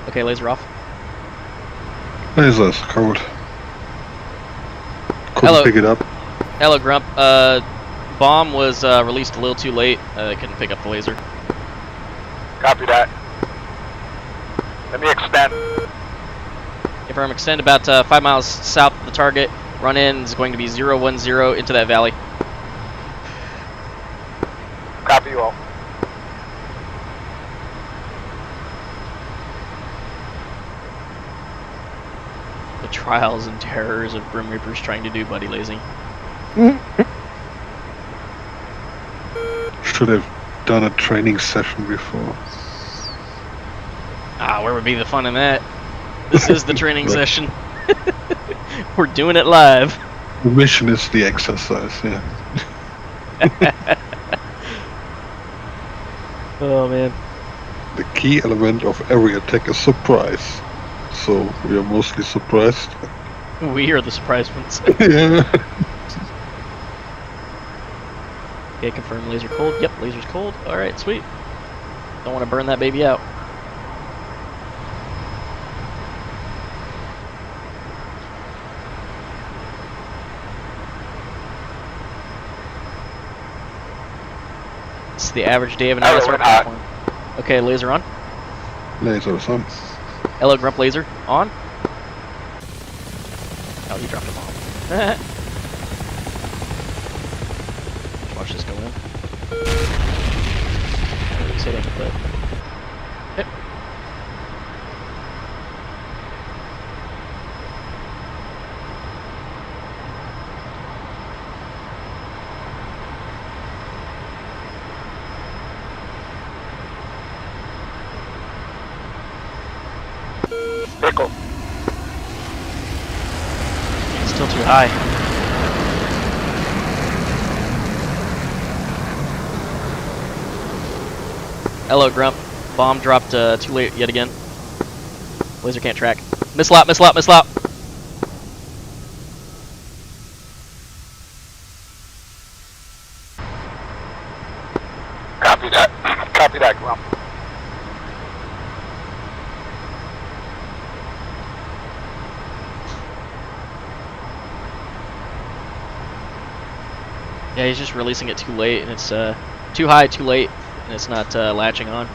C: Okay, laser off.
H: Lasers, cold. Couldn't
C: Hello.
H: pick it up.
C: Hello, Grump. Bomb was released a little too late. Couldn't pick up the laser.
J: Copy that. Let me extend.
C: Confirm, extend about 5 miles south of the target. Run in is going to be 010 into that valley.
J: Copy you all.
C: The trials and terrors of Grim Reapers trying to do buddy lasing.
H: Should have done a training session before.
C: Ah, where would be the fun in that? This is the training
H: Right.
C: session. We're doing it live.
H: The mission is the exercise, yeah.
C: Oh man.
H: The key element of every attack is surprise. So we are mostly surprised.
C: We are the surprise ones.
H: Yeah.
C: Okay, confirm laser cold. Yep, laser's cold. Alright, sweet. Don't want to burn that baby out. It's the average day of an
J: Hello,
C: ISR
J: we're hot.
C: platform. Okay, laser on.
H: Lasers on.
C: Hello, Grump laser on. Oh, he dropped a bomb. Watch this go in. Oh, he's hitting, but... Yep.
J: Pickle.
C: It's still too high. Hello, Grump. Bomb dropped too late yet again. Laser can't track. Missile out, missile out, missile out.
J: Copy that. Copy that, Grump.
C: Yeah, he's just releasing it too late, and it's too high, too late, and it's not latching on.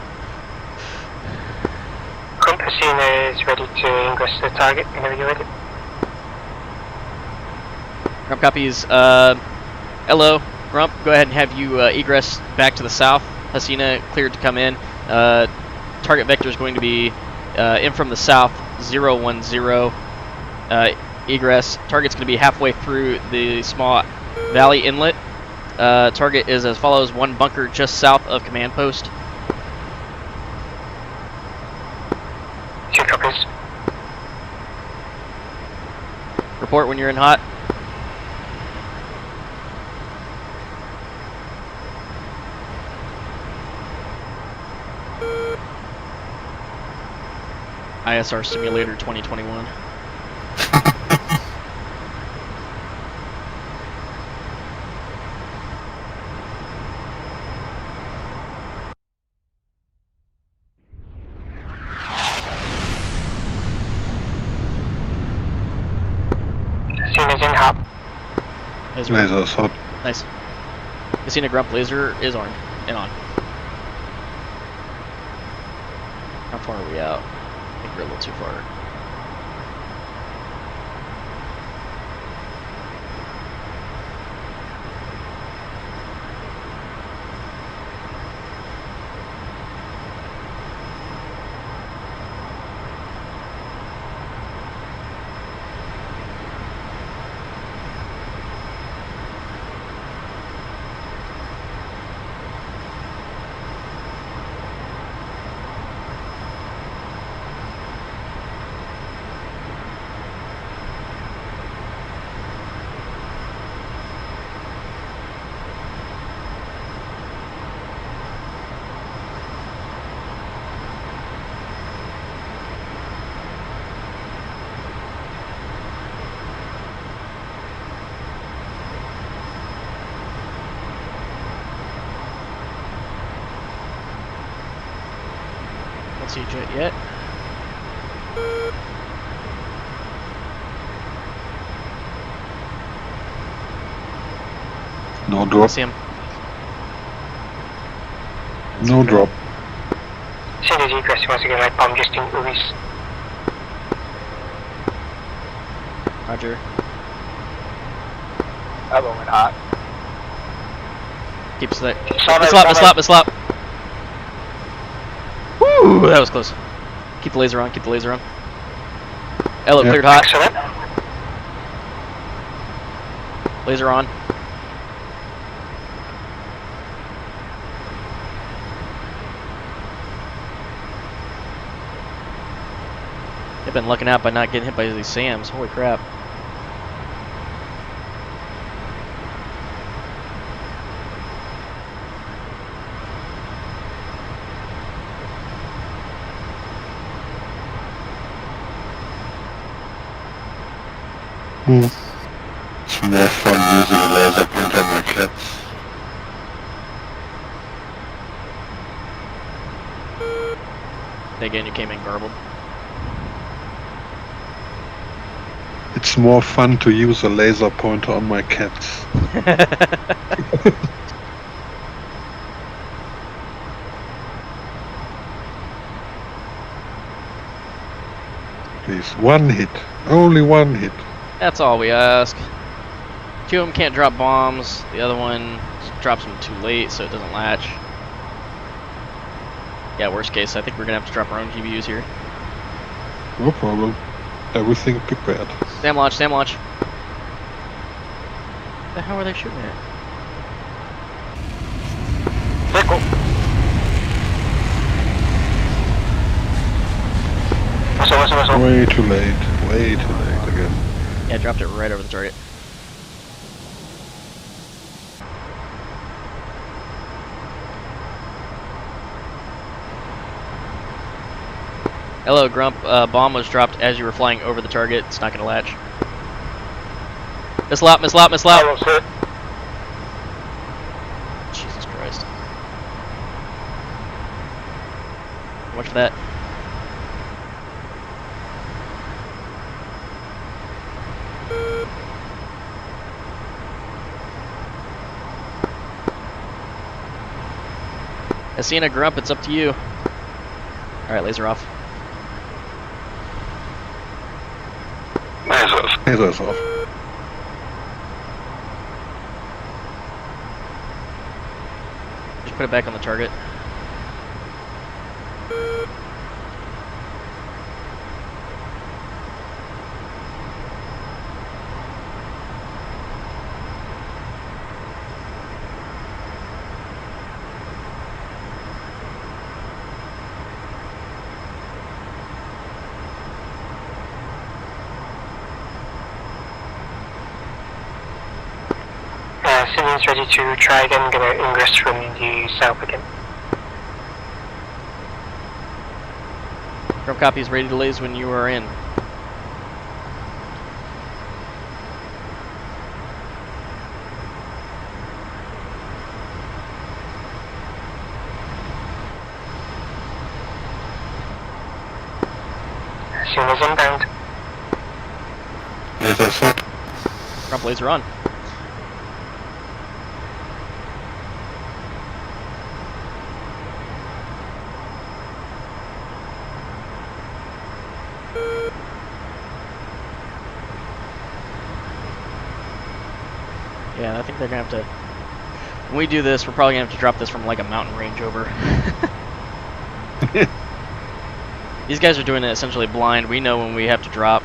G: Compassina is ready to ingress to the target whenever you're ready.
C: Grump copies. Hello, Grump. Go ahead and have you egress back to the south. Hasina cleared to come in. Target vector is going to be in from the south, 010. Egress. Target's going to be halfway through the small valley inlet. Target is as follows: one bunker just south of command post.
G: 2 copies.
C: Report when you're in hot. ISR Simulator 2021.
G: is in hot.
H: Laser's hot.
C: Nice. Casino Grump laser is armed and on. How far are we out? I think we're a little too far. Don't see a jet yet.
H: No
C: I
H: drop.
C: see him.
H: No drop.
G: Send his egress once again, like bomb just in Uris.
C: Roger.
J: Other one hot.
C: Keep that.
J: Solid,
C: Miss lap. Woo! That was close. Keep the laser on. Elo,
H: Yep.
C: cleared hot.
G: Excellent.
C: Laser on. I've been lucking out by not getting hit by these SAMs. Holy crap.
H: It's more fun using a laser pointer on my cats.
C: Again, you came in garbled.
H: It's more fun to use a laser pointer on my cats. Please, one hit. Only one hit.
C: That's all we ask. Two of them can't drop bombs. The other one drops them too late, so it doesn't latch. Yeah, worst case, I think we're gonna have to drop our own GBUs here.
H: No problem. Everything prepared.
C: Sam launch. What the hell are they shooting at?
J: Circle. Whistle.
H: Way too late again.
C: Yeah, dropped it right over the target. Hello, Grump. Bomb was dropped as you were flying over the target. It's not gonna latch. Miss lap.
J: Hello, sir.
C: Jesus Christ. Watch for that. Asina Grump, it's up to you. Alright, laser off.
H: Laser's off.
C: Just put it back on the target.
G: Simmons ready to try again, gonna ingress from the south again.
C: Grump copies ready to laze when you are in.
G: Simmons inbound.
H: Laser's hot.
C: Front laser on. Yeah, I think they're gonna have to. When we do this, we're probably gonna have to drop this from like a mountain range over. These guys are doing it essentially blind. We know when we have to drop.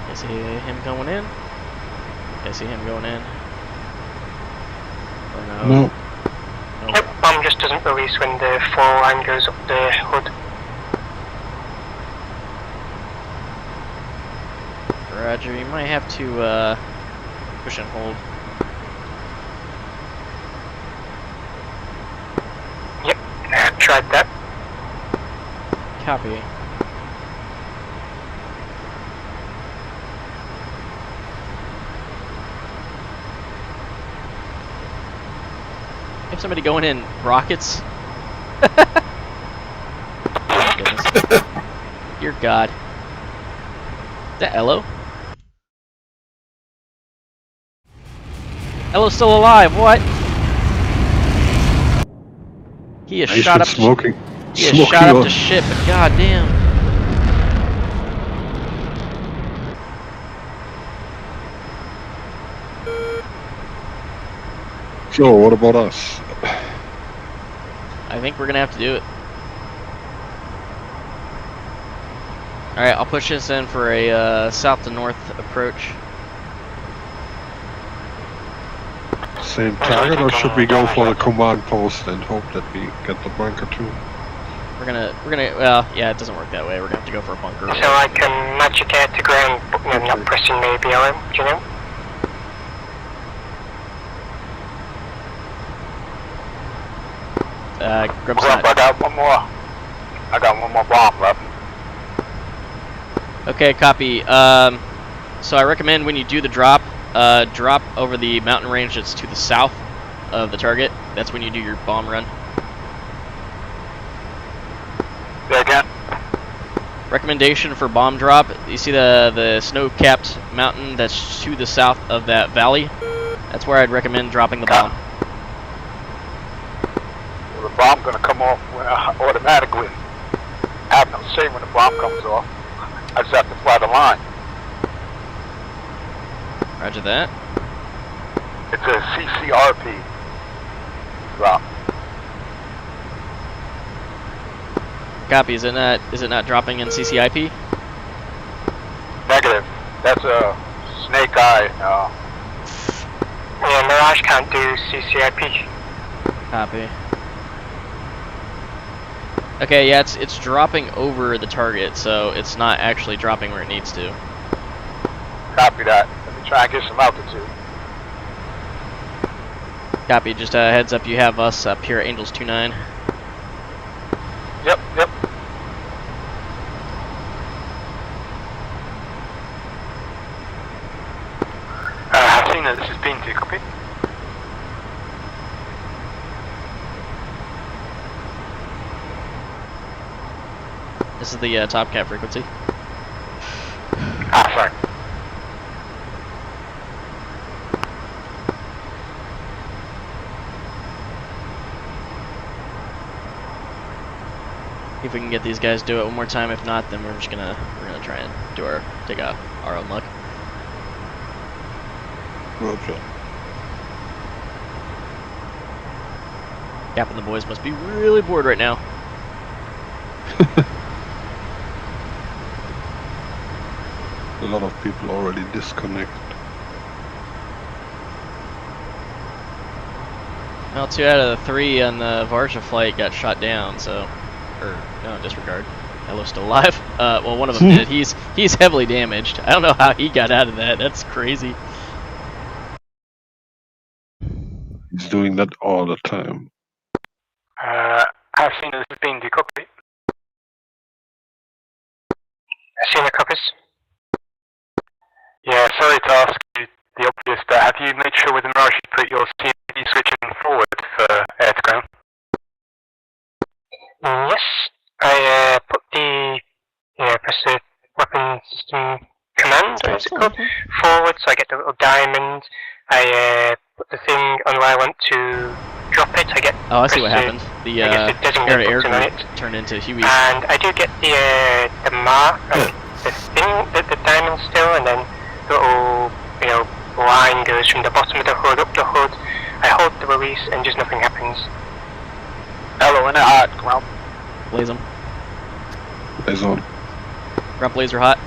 C: I see him going in. I see him going in. Or no?
H: No.
G: Nope, bomb just doesn't release when the floor line goes up the hood.
C: Roger, you might have to push and hold.
G: Yep, I tried that.
C: Copy. Have somebody going in rockets. Oh, goodness. Dear God. Is that Ello? Ello's still alive. What? He is
H: He's
C: shot
H: been
C: up.
H: smoking.
C: He is
H: Smoking
C: shot up
H: on.
C: to shit. But goddamn.
H: So, what about us?
C: I think we're gonna have to do it. Alright, I'll push this in for a south to north approach.
H: Same target, or should we go for the command post and hope that we get the bunker too?
C: We're gonna, well, yeah, it doesn't work that way. We're gonna have to go for a bunker.
G: So I can magic air to ground, but no, not pressing maybe LM, do you know?
C: Grubsnot.
J: I got one more. I got one more bomb left.
C: Okay, copy. So I recommend when you do the drop, drop over the mountain range that's to the south of the target. That's when you do your bomb run.
J: Say again?
C: Recommendation for bomb drop. You see the snow-capped mountain that's to the south of that valley? That's where I'd recommend dropping the bomb.
J: Well, the bomb gonna come off automatically. I have no say when the bomb comes off. I just have to fly the line.
C: Roger that.
J: It's a CCRP drop.
C: Copy. Is it not dropping in CCIP?
J: Negative. That's a snake eye.
G: Yeah, Mirage can't do CCIP.
C: Copy. Okay, yeah, it's dropping over the target, so it's not actually dropping where it needs to.
J: Copy that. Let me try and get some altitude.
C: Copy. Just a heads up, you have us up here at Angels 29.
J: Yep, yep. I've seen that this is P&T, copy.
C: This is the top cap frequency.
J: Ah, sorry.
C: If we can get these guys to do it one more time, if not, then we're gonna try and do take our own luck.
H: Roger.
C: Cap and the boys must be really bored right now.
H: A lot of people already disconnected.
C: Well, 2 out of the 3 on the Varja flight got shot down, so, or no, disregard. Hello's still alive. Well, one of them did. He's heavily damaged. I don't know how he got out of that. That's crazy.
H: He's doing that all the time.
G: I've seen this being decoupled. I've seen the copies.
J: Yeah, sorry to ask you the obvious, but have you made sure with the Mirage you put your CMD switching forward for air to ground?
G: Yes, I put the press the weapon system command, what is it called, forward, so I get the little diamond. I put the thing on where I want to drop it. I get.
C: Oh, I see what happened. The air-to-air group turned into Huey's.
G: And I do get the mark, the thing, the diamond still, and then the little line goes from the bottom of the hood up the hood. I hold the release and just nothing happens.
J: Hello, in it hot, ground.
C: Blaze them.
H: Blaze on.
C: Ground blazer hot.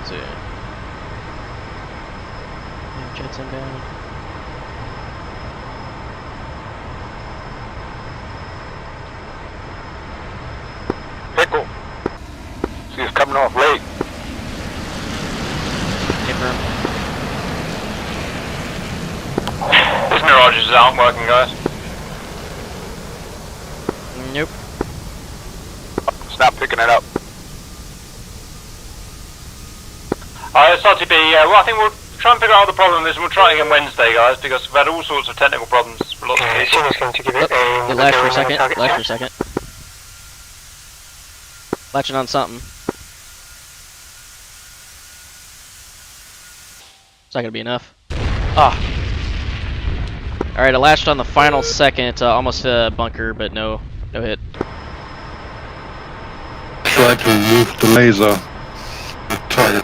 C: So, jets inbound.
J: Pickle. See, it's coming off late.
C: Confirm.
K: These mirages aren't working, guys.
C: Nope.
J: It's not picking it up.
K: Alright, it's RTB, well, I think we'll try and figure out what the problem is and we'll try it again Wednesday, guys, because we've had all sorts of technical problems for lots of people.
G: Going to give it a
C: It latched for a second. Latched for a second. Latching on something. It's not gonna be enough. Ah. Alright, I latched on the final second, almost hit a bunker, but no hit.
H: Try to move the laser. Target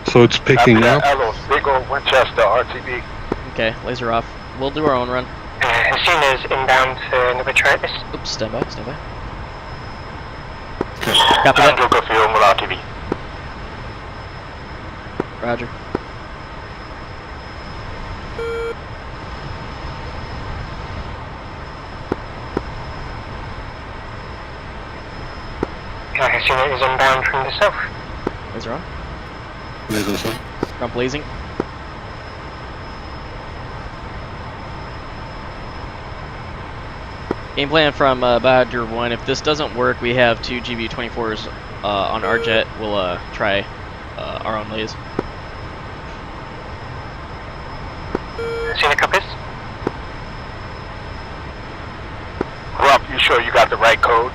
H: so it's picking up.
J: Hello, big old Winchester RTB.
C: Okay, laser off. We'll do our own run.
G: Hashina's inbound for another try at this.
C: Oops, stand by. Copy that.
J: Andrew, go for your own with RTB.
C: Roger.
G: Hashina is inbound from the south.
C: Laser on.
H: Laser's on.
C: Front blazing. Game plan from Bahadur 1. If this doesn't work, we have 2 GV-24s on our jet. We'll try our own lays.
G: Hashina copies.
J: Rump, you sure you got the right code?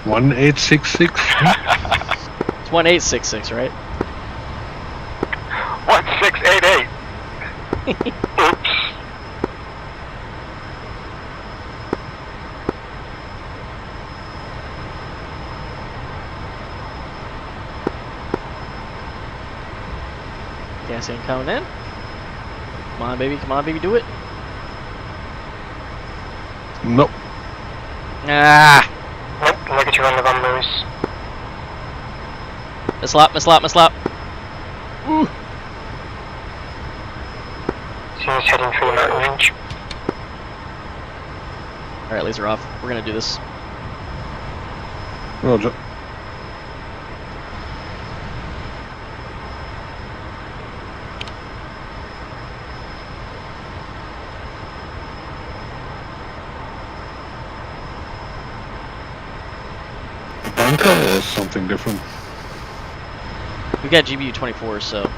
H: 1866.
C: It's 1866, right?
J: 1688. Oops.
C: Gas ain't coming in. Come on, baby, do it.
H: Nope.
C: Ah!
G: Nope, negative on the bombers.
C: Mislap. Ooh!
G: Hashina's heading for the mountain range.
C: Alright, laser off. We're gonna do this.
H: Roger. bunker or something different?
C: We got GBU-24, so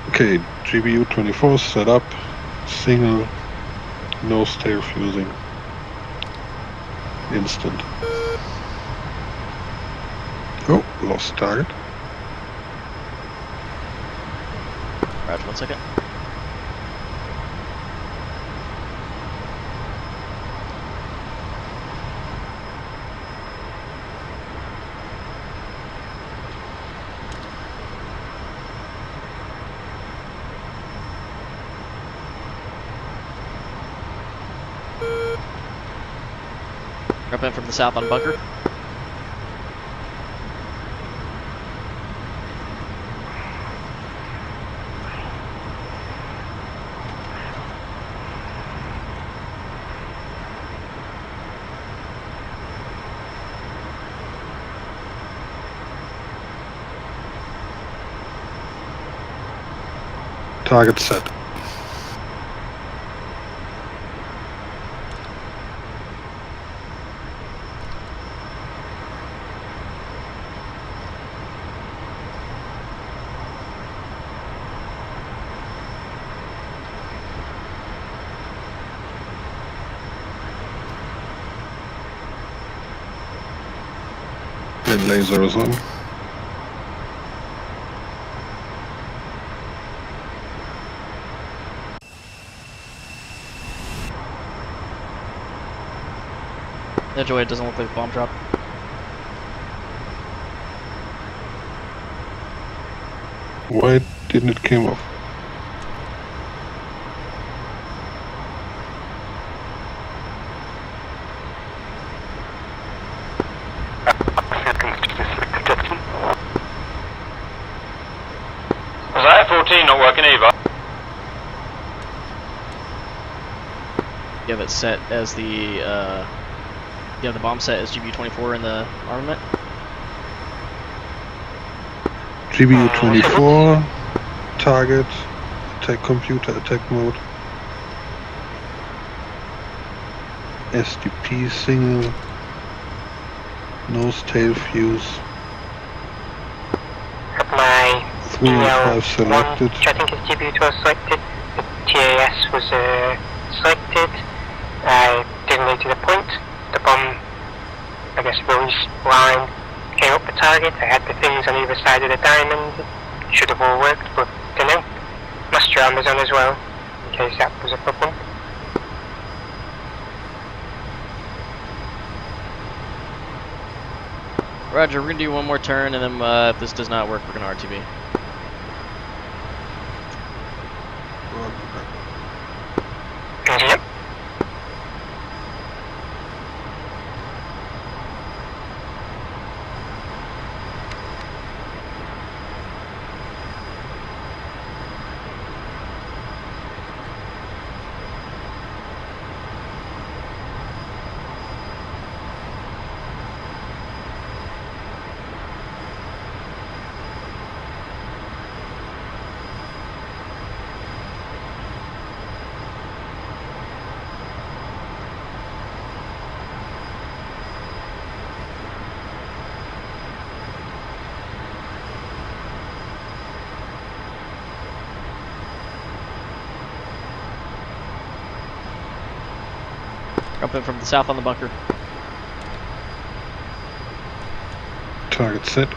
H: Okay, GBU-24 set up, single, nose tail fusing, instant. Oh, lost target.
C: Roger, 1 second. Drop in from the south on bunker.
H: Target set. And laser is on.
C: Yeah, Joey, it doesn't look like a bomb drop.
H: Why didn't it came off?
K: Was that F-14 not working either?
C: You have it set as the, you have the bomb set as GBU-24 in the armament?
H: GBU-24, target, attack computer, attack mode. SDP single, nose tail fuse.
G: My
H: 3 and 5 selected.
G: which I think is GBU-12 selected. The TAS was selected. I designated a point. The bomb, I guess, release line came up the target. I had the things on either side of the diamond. It should have all worked, but don't know. Master arm is on as well, in case that was a problem.
C: Roger, we're gonna do one more turn, and then if this does not work, we're gonna RTB.
G: Yep.
C: Drop in from the south on the bunker.
H: Target set.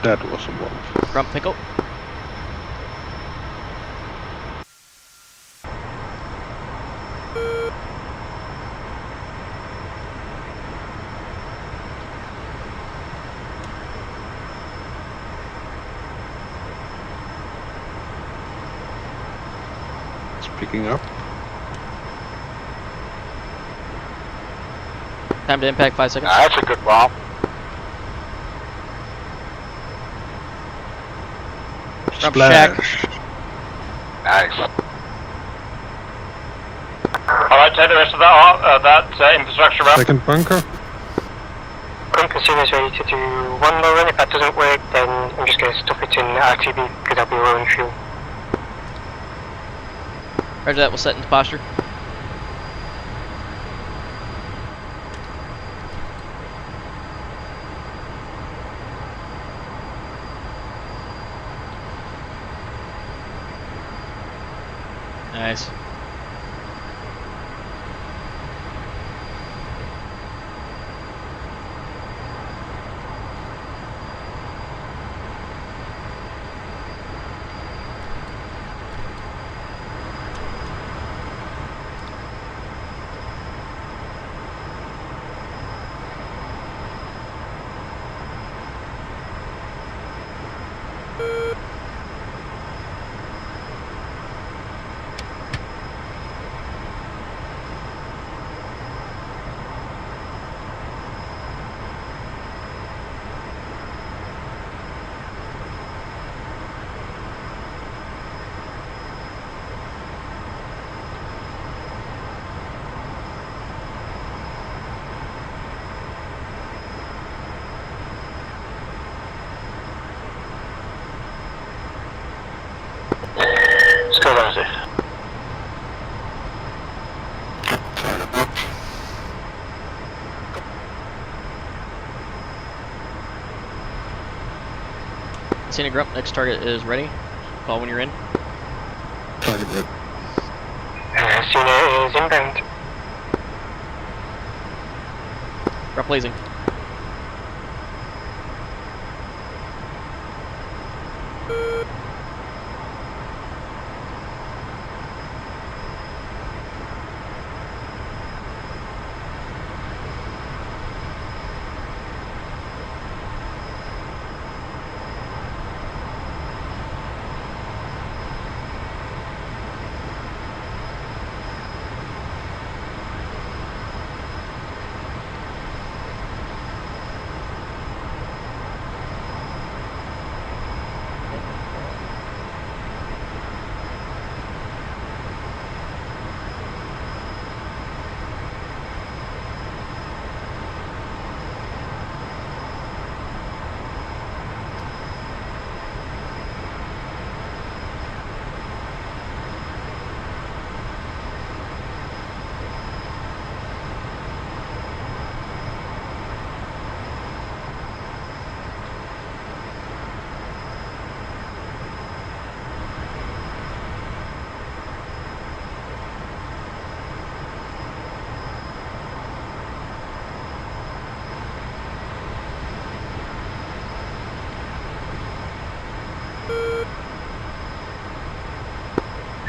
H: That was a bomb.
C: Front pickle.
H: It's picking up.
C: Time to impact, 5 seconds.
J: That's a good bomb.
C: Rump shack.
J: Nice.
K: Alright, take the rest of that infrastructure up.
H: Second bunker.
G: Consumer's ready to do one low run. If that doesn't work, then I'm just going to stuff it in RTB because I'll be low on fuel.
C: Roger that, we'll set into posture. Nice.
J: Still Wednesday.
C: Scenic Grump, next target is ready. Call when you're in.
H: Target red.
G: Cena is inbound.
C: Grump blazing.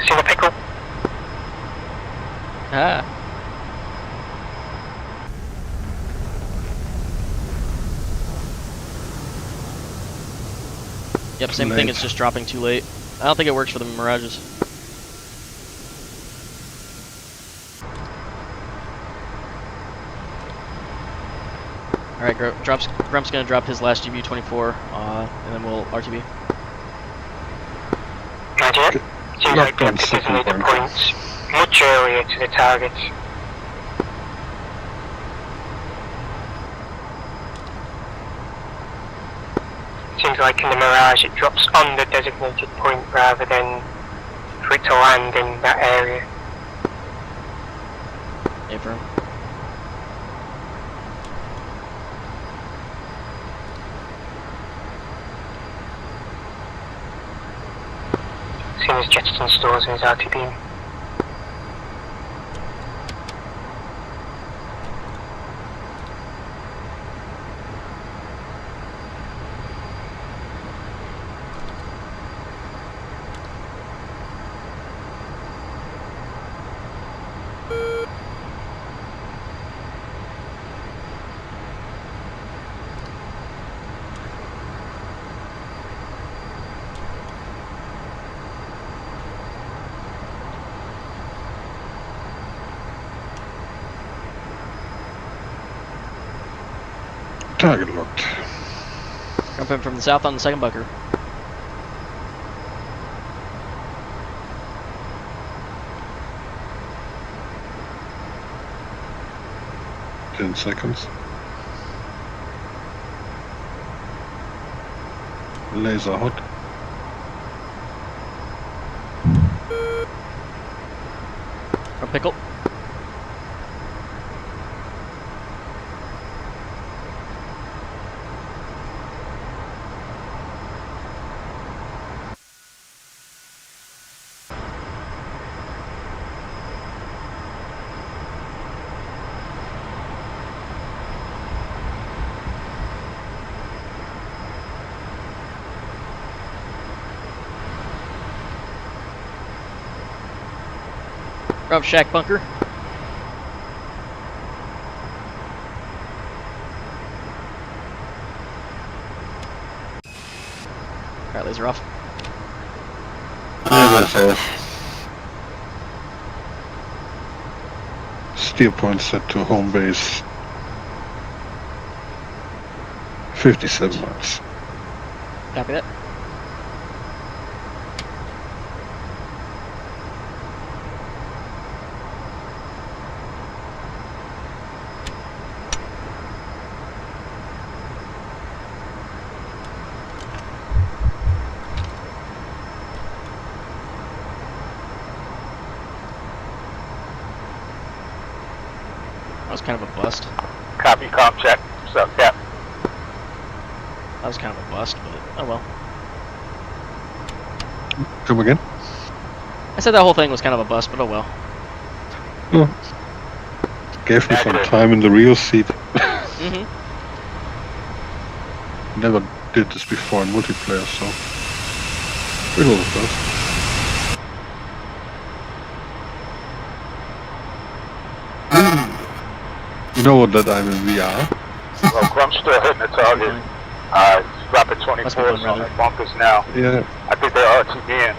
G: Cena pickle.
C: Ah. Yep, same thing, it's just dropping too late. I don't think it works for the Mirages. Alright, Grump's gonna drop his last GV-24, and then we'll RTB.
G: Roger. Seems like Grump's designated the points much earlier to the target. Seems like in the Mirage it drops on the designated point rather than for it to land in that area.
C: Affirm.
G: Seen as Jetson stores in his RT beam.
H: Target locked.
C: Jump in from the south on the second bunker.
H: Ten seconds. Laser hot.
C: From pickle. From shack bunker. Alright, laser off.
H: Steer point set to home base. 57 miles.
C: Copy that. That was kind of a bust.
J: Copy, comp check. What's up, Cap?
C: That was kind of a bust, but oh well.
H: Come again?
C: I said that whole thing was kind of a bust, but oh well.
H: Oh. Gave me some time in the real seat.
C: Mm-hmm.
H: Never did this before in multiplayer, so it was a first. You know that I'm in VR?
J: Well, Grump's still hitting the target. Dropping 24s on the bunkers now.
H: Yeah.
J: I think they're RTBing.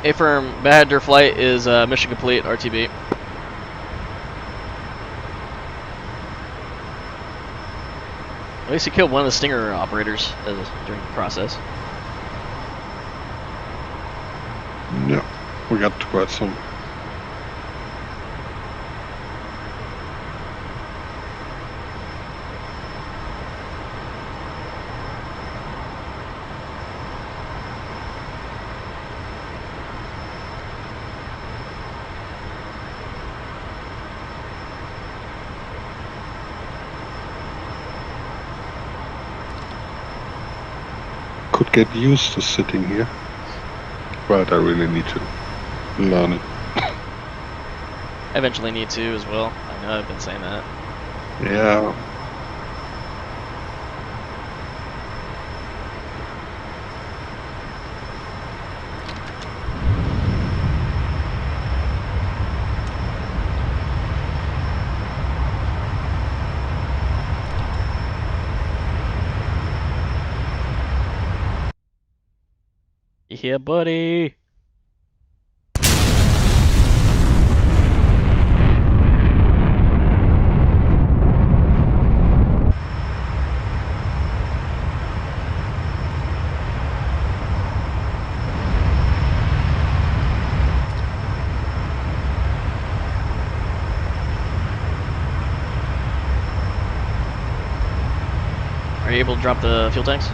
C: A-firm, Bahadur flight is mission complete, RTB. At least he killed one of the Stinger operators during the process.
H: Yeah, we got quite some. Could get used to sitting here, but I really need to learn it.
C: I eventually need to as well. I know I've been saying that.
H: Yeah.
C: Yeah, buddy. Are you able to drop the fuel tanks?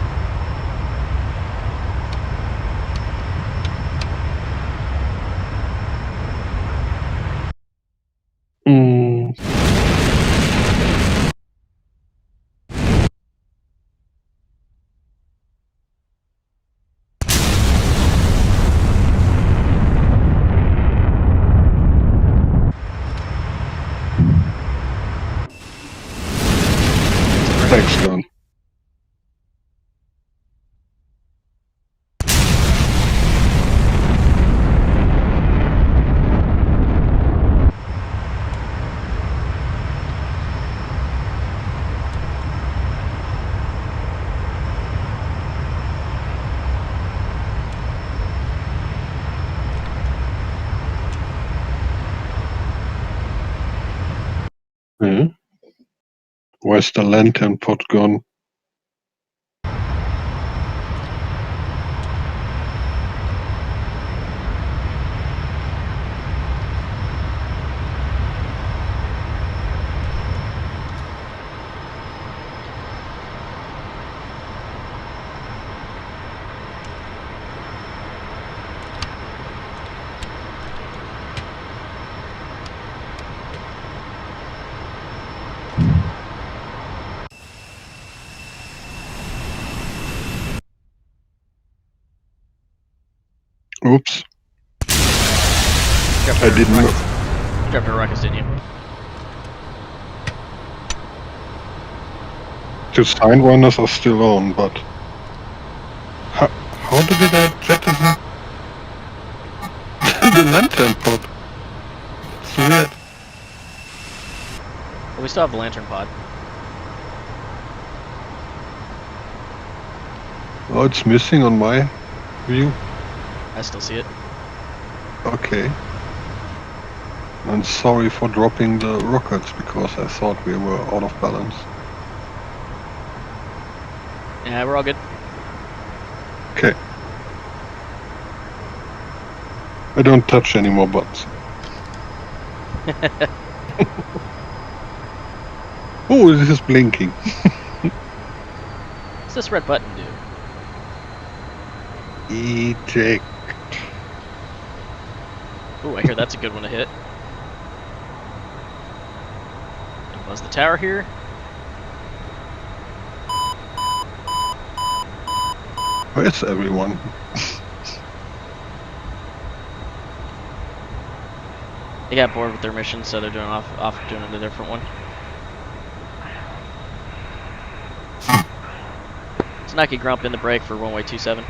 H: Thanks, Don. Where's the lantern pod gone? Oops. I didn't know.
C: You dropped a ruckus, didn't you?
H: The sign runners are still on, but how did I jettison the lantern pod? It's weird.
C: Well, we still have the lantern pod.
H: Oh, it's missing on my view.
C: I still see it.
H: Okay. I'm sorry for dropping the rockets because I thought we were out of balance.
C: Yeah, we're all good.
H: Okay. I don't touch any more buttons. Oh, this is blinking.
C: What's this red button do?
H: Eject.
C: Ooh, I hear that's a good one to hit. And buzz the tower here.
H: Where's everyone?
C: They got bored with their mission, so they're doing off doing a different one. Snaki Grump in the break for runway 27.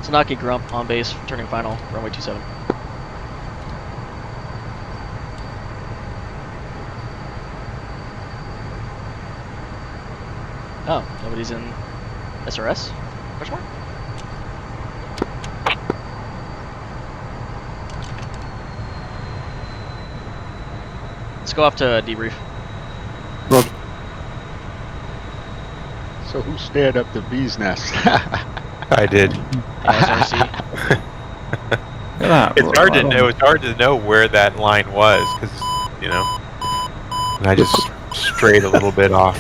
C: Snaki Grump on base, turning final, runway 27. Oh, nobody's in SRS? Question mark? Let's go off to debrief.
H: Rod.
L: So who stared up the bee's nest?
B: I did.
C: SRC.
B: It's hard to know. It's hard to know where that line was because and I just strayed a little bit off.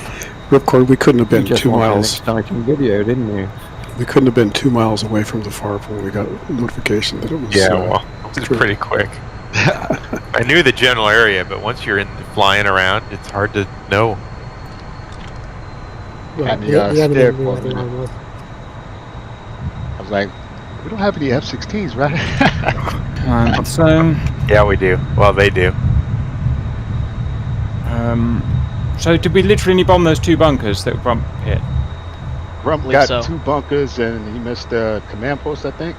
E: Ripcord, we couldn't have been
M: You just
E: 2
M: wanted an
E: miles.
M: exciting video, didn't you?
E: We couldn't have been 2 miles away from the FARP when we got notification that it was.
B: Yeah, well, it was pretty quick. I knew the general area, but once you're flying around, it's hard to know.
L: And stared for a minute. I was like, we don't have any F-16s, right?
B: Yeah, we do. Well, they do.
A: So did we literally bomb those 2 bunkers that Grump hit?
L: Grump got 2 bunkers and he missed the command post, I think.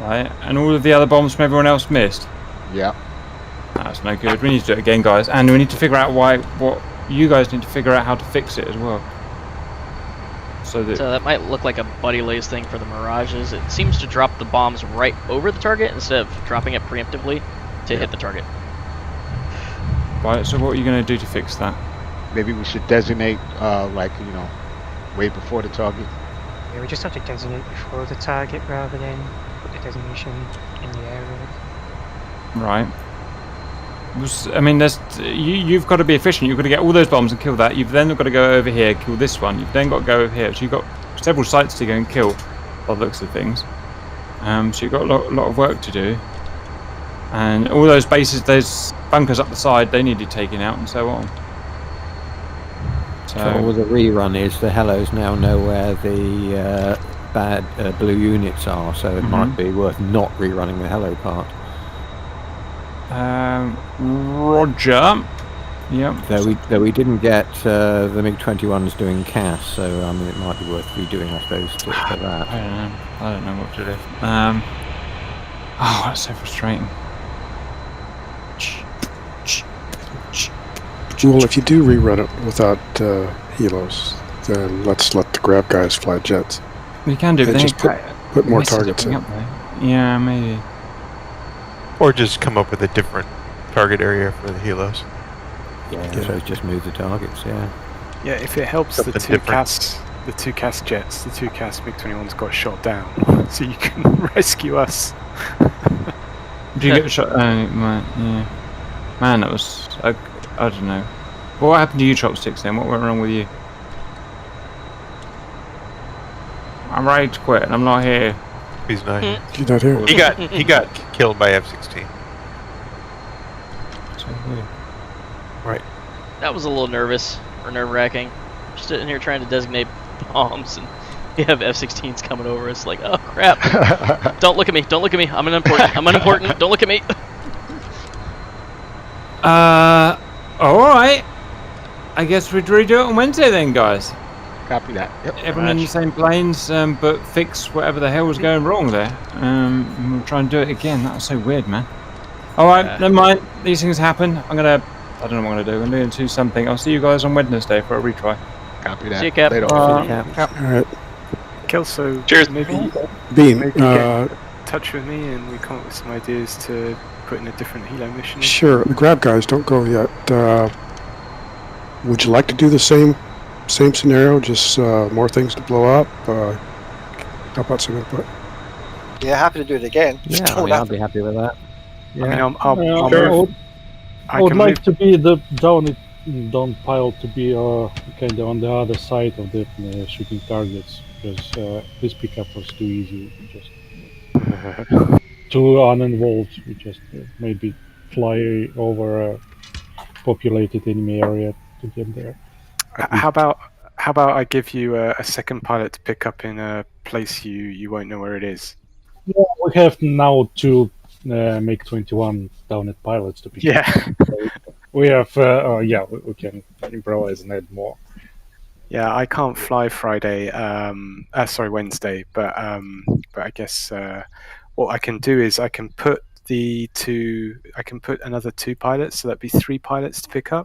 A: Right, and all of the other bombs from everyone else missed?
L: Yeah.
A: That's no good. We need to do it again, guys. And we need to figure out what you guys need to figure out how to fix it as well. So
C: that might look like a buddy lays thing for the Mirages. It seems to drop the bombs right over the target instead of dropping it preemptively to hit the target.
A: Right, so what are you going to do to fix that?
L: Maybe we should designate, way before the target.
G: Yeah, we just have to designate before the target rather than put the designation in the area.
A: Right. I mean, you've got to be efficient. You've got to get all those bombs and kill that. You've then got to go over here, kill this one. You've then got to go over here. So you've got several sites to go and kill, by the looks of things. So you've got a lot of work to do. And all those bases, those bunkers up the side, they needed taking out and so on.
M: Trouble with the rerun is the Hellos now know where the bad blue units are, so it might be worth not rerunning the Hello part.
A: Roger. Yep.
M: Though we didn't get the MiG-21s doing CAS, so I mean it might be worth redoing, I suppose, for that.
A: I don't know what to do. Oh, that's so frustrating.
E: Well, if you do rerun it without helos, then let's let the grab guys fly jets.
A: You can do, but
E: and
A: then
E: just put more targets in.
A: Yeah, maybe.
B: Or just come up with a different target area for the helos.
M: Yeah, so just move the targets. Yeah.
F: Yeah, if it helps,
B: Something
F: the two CAS jets, the two CAS MiG-21s got shot down, so you can rescue us.
A: Do you get shot? Man, yeah. Man, that was. I don't know. What happened to you, Chopsticks, then? What went wrong with you? I'm ready to quit, and I'm not here.
B: He's not here.
E: He's not here.
B: He got killed by F-16.
F: Right.
C: That was a little nerve-wracking. Just sitting here trying to designate bombs, and you have F-16s coming over us like, oh crap! Don't look at me! Don't look at me! I'm unimportant! I'm unimportant! Don't look at me!
A: Alright. I guess we'd redo it on Wednesday then, guys.
L: Copy that. Yep.
A: Everyone in the same planes, but fix whatever the hell was going wrong there. And we'll try and do it again. That was so weird, man. Alright, never mind. These things happen. I don't know what I'm going to do. I'm going to do something. I'll see you guys on Wednesday for a retry.
L: Copy that.
C: See you, Cap.
L: Later.
E: Alright.
F: Kelso,
B: cheers.
F: Maybe
E: Bean,
F: get in touch with me and we come up with some ideas to put in a different helo mission.
E: Sure. The grab guys don't go yet. Would you like to do the same scenario, just more things to blow up? How about some input?
D: Yeah, happy to do it again.
M: Yeah, I'll be happy with that.
F: Yeah. I mean,
N: I would like to be the down pile to be kind of on the other side of the shooting targets, because this pickup was too easy. Just too uninvolved. We just maybe fly over a populated enemy area to get there.
F: How about I give you a second pilot to pick up in a place you won't know where it is?
N: Yeah, we have now two MiG-21 downed pilots to pick up. We have, we can improvise and add more.
F: Yeah, I can't fly Friday. Wednesday. But I guess what I can do is I can put another two pilots, so that'd be three pilots to pick up.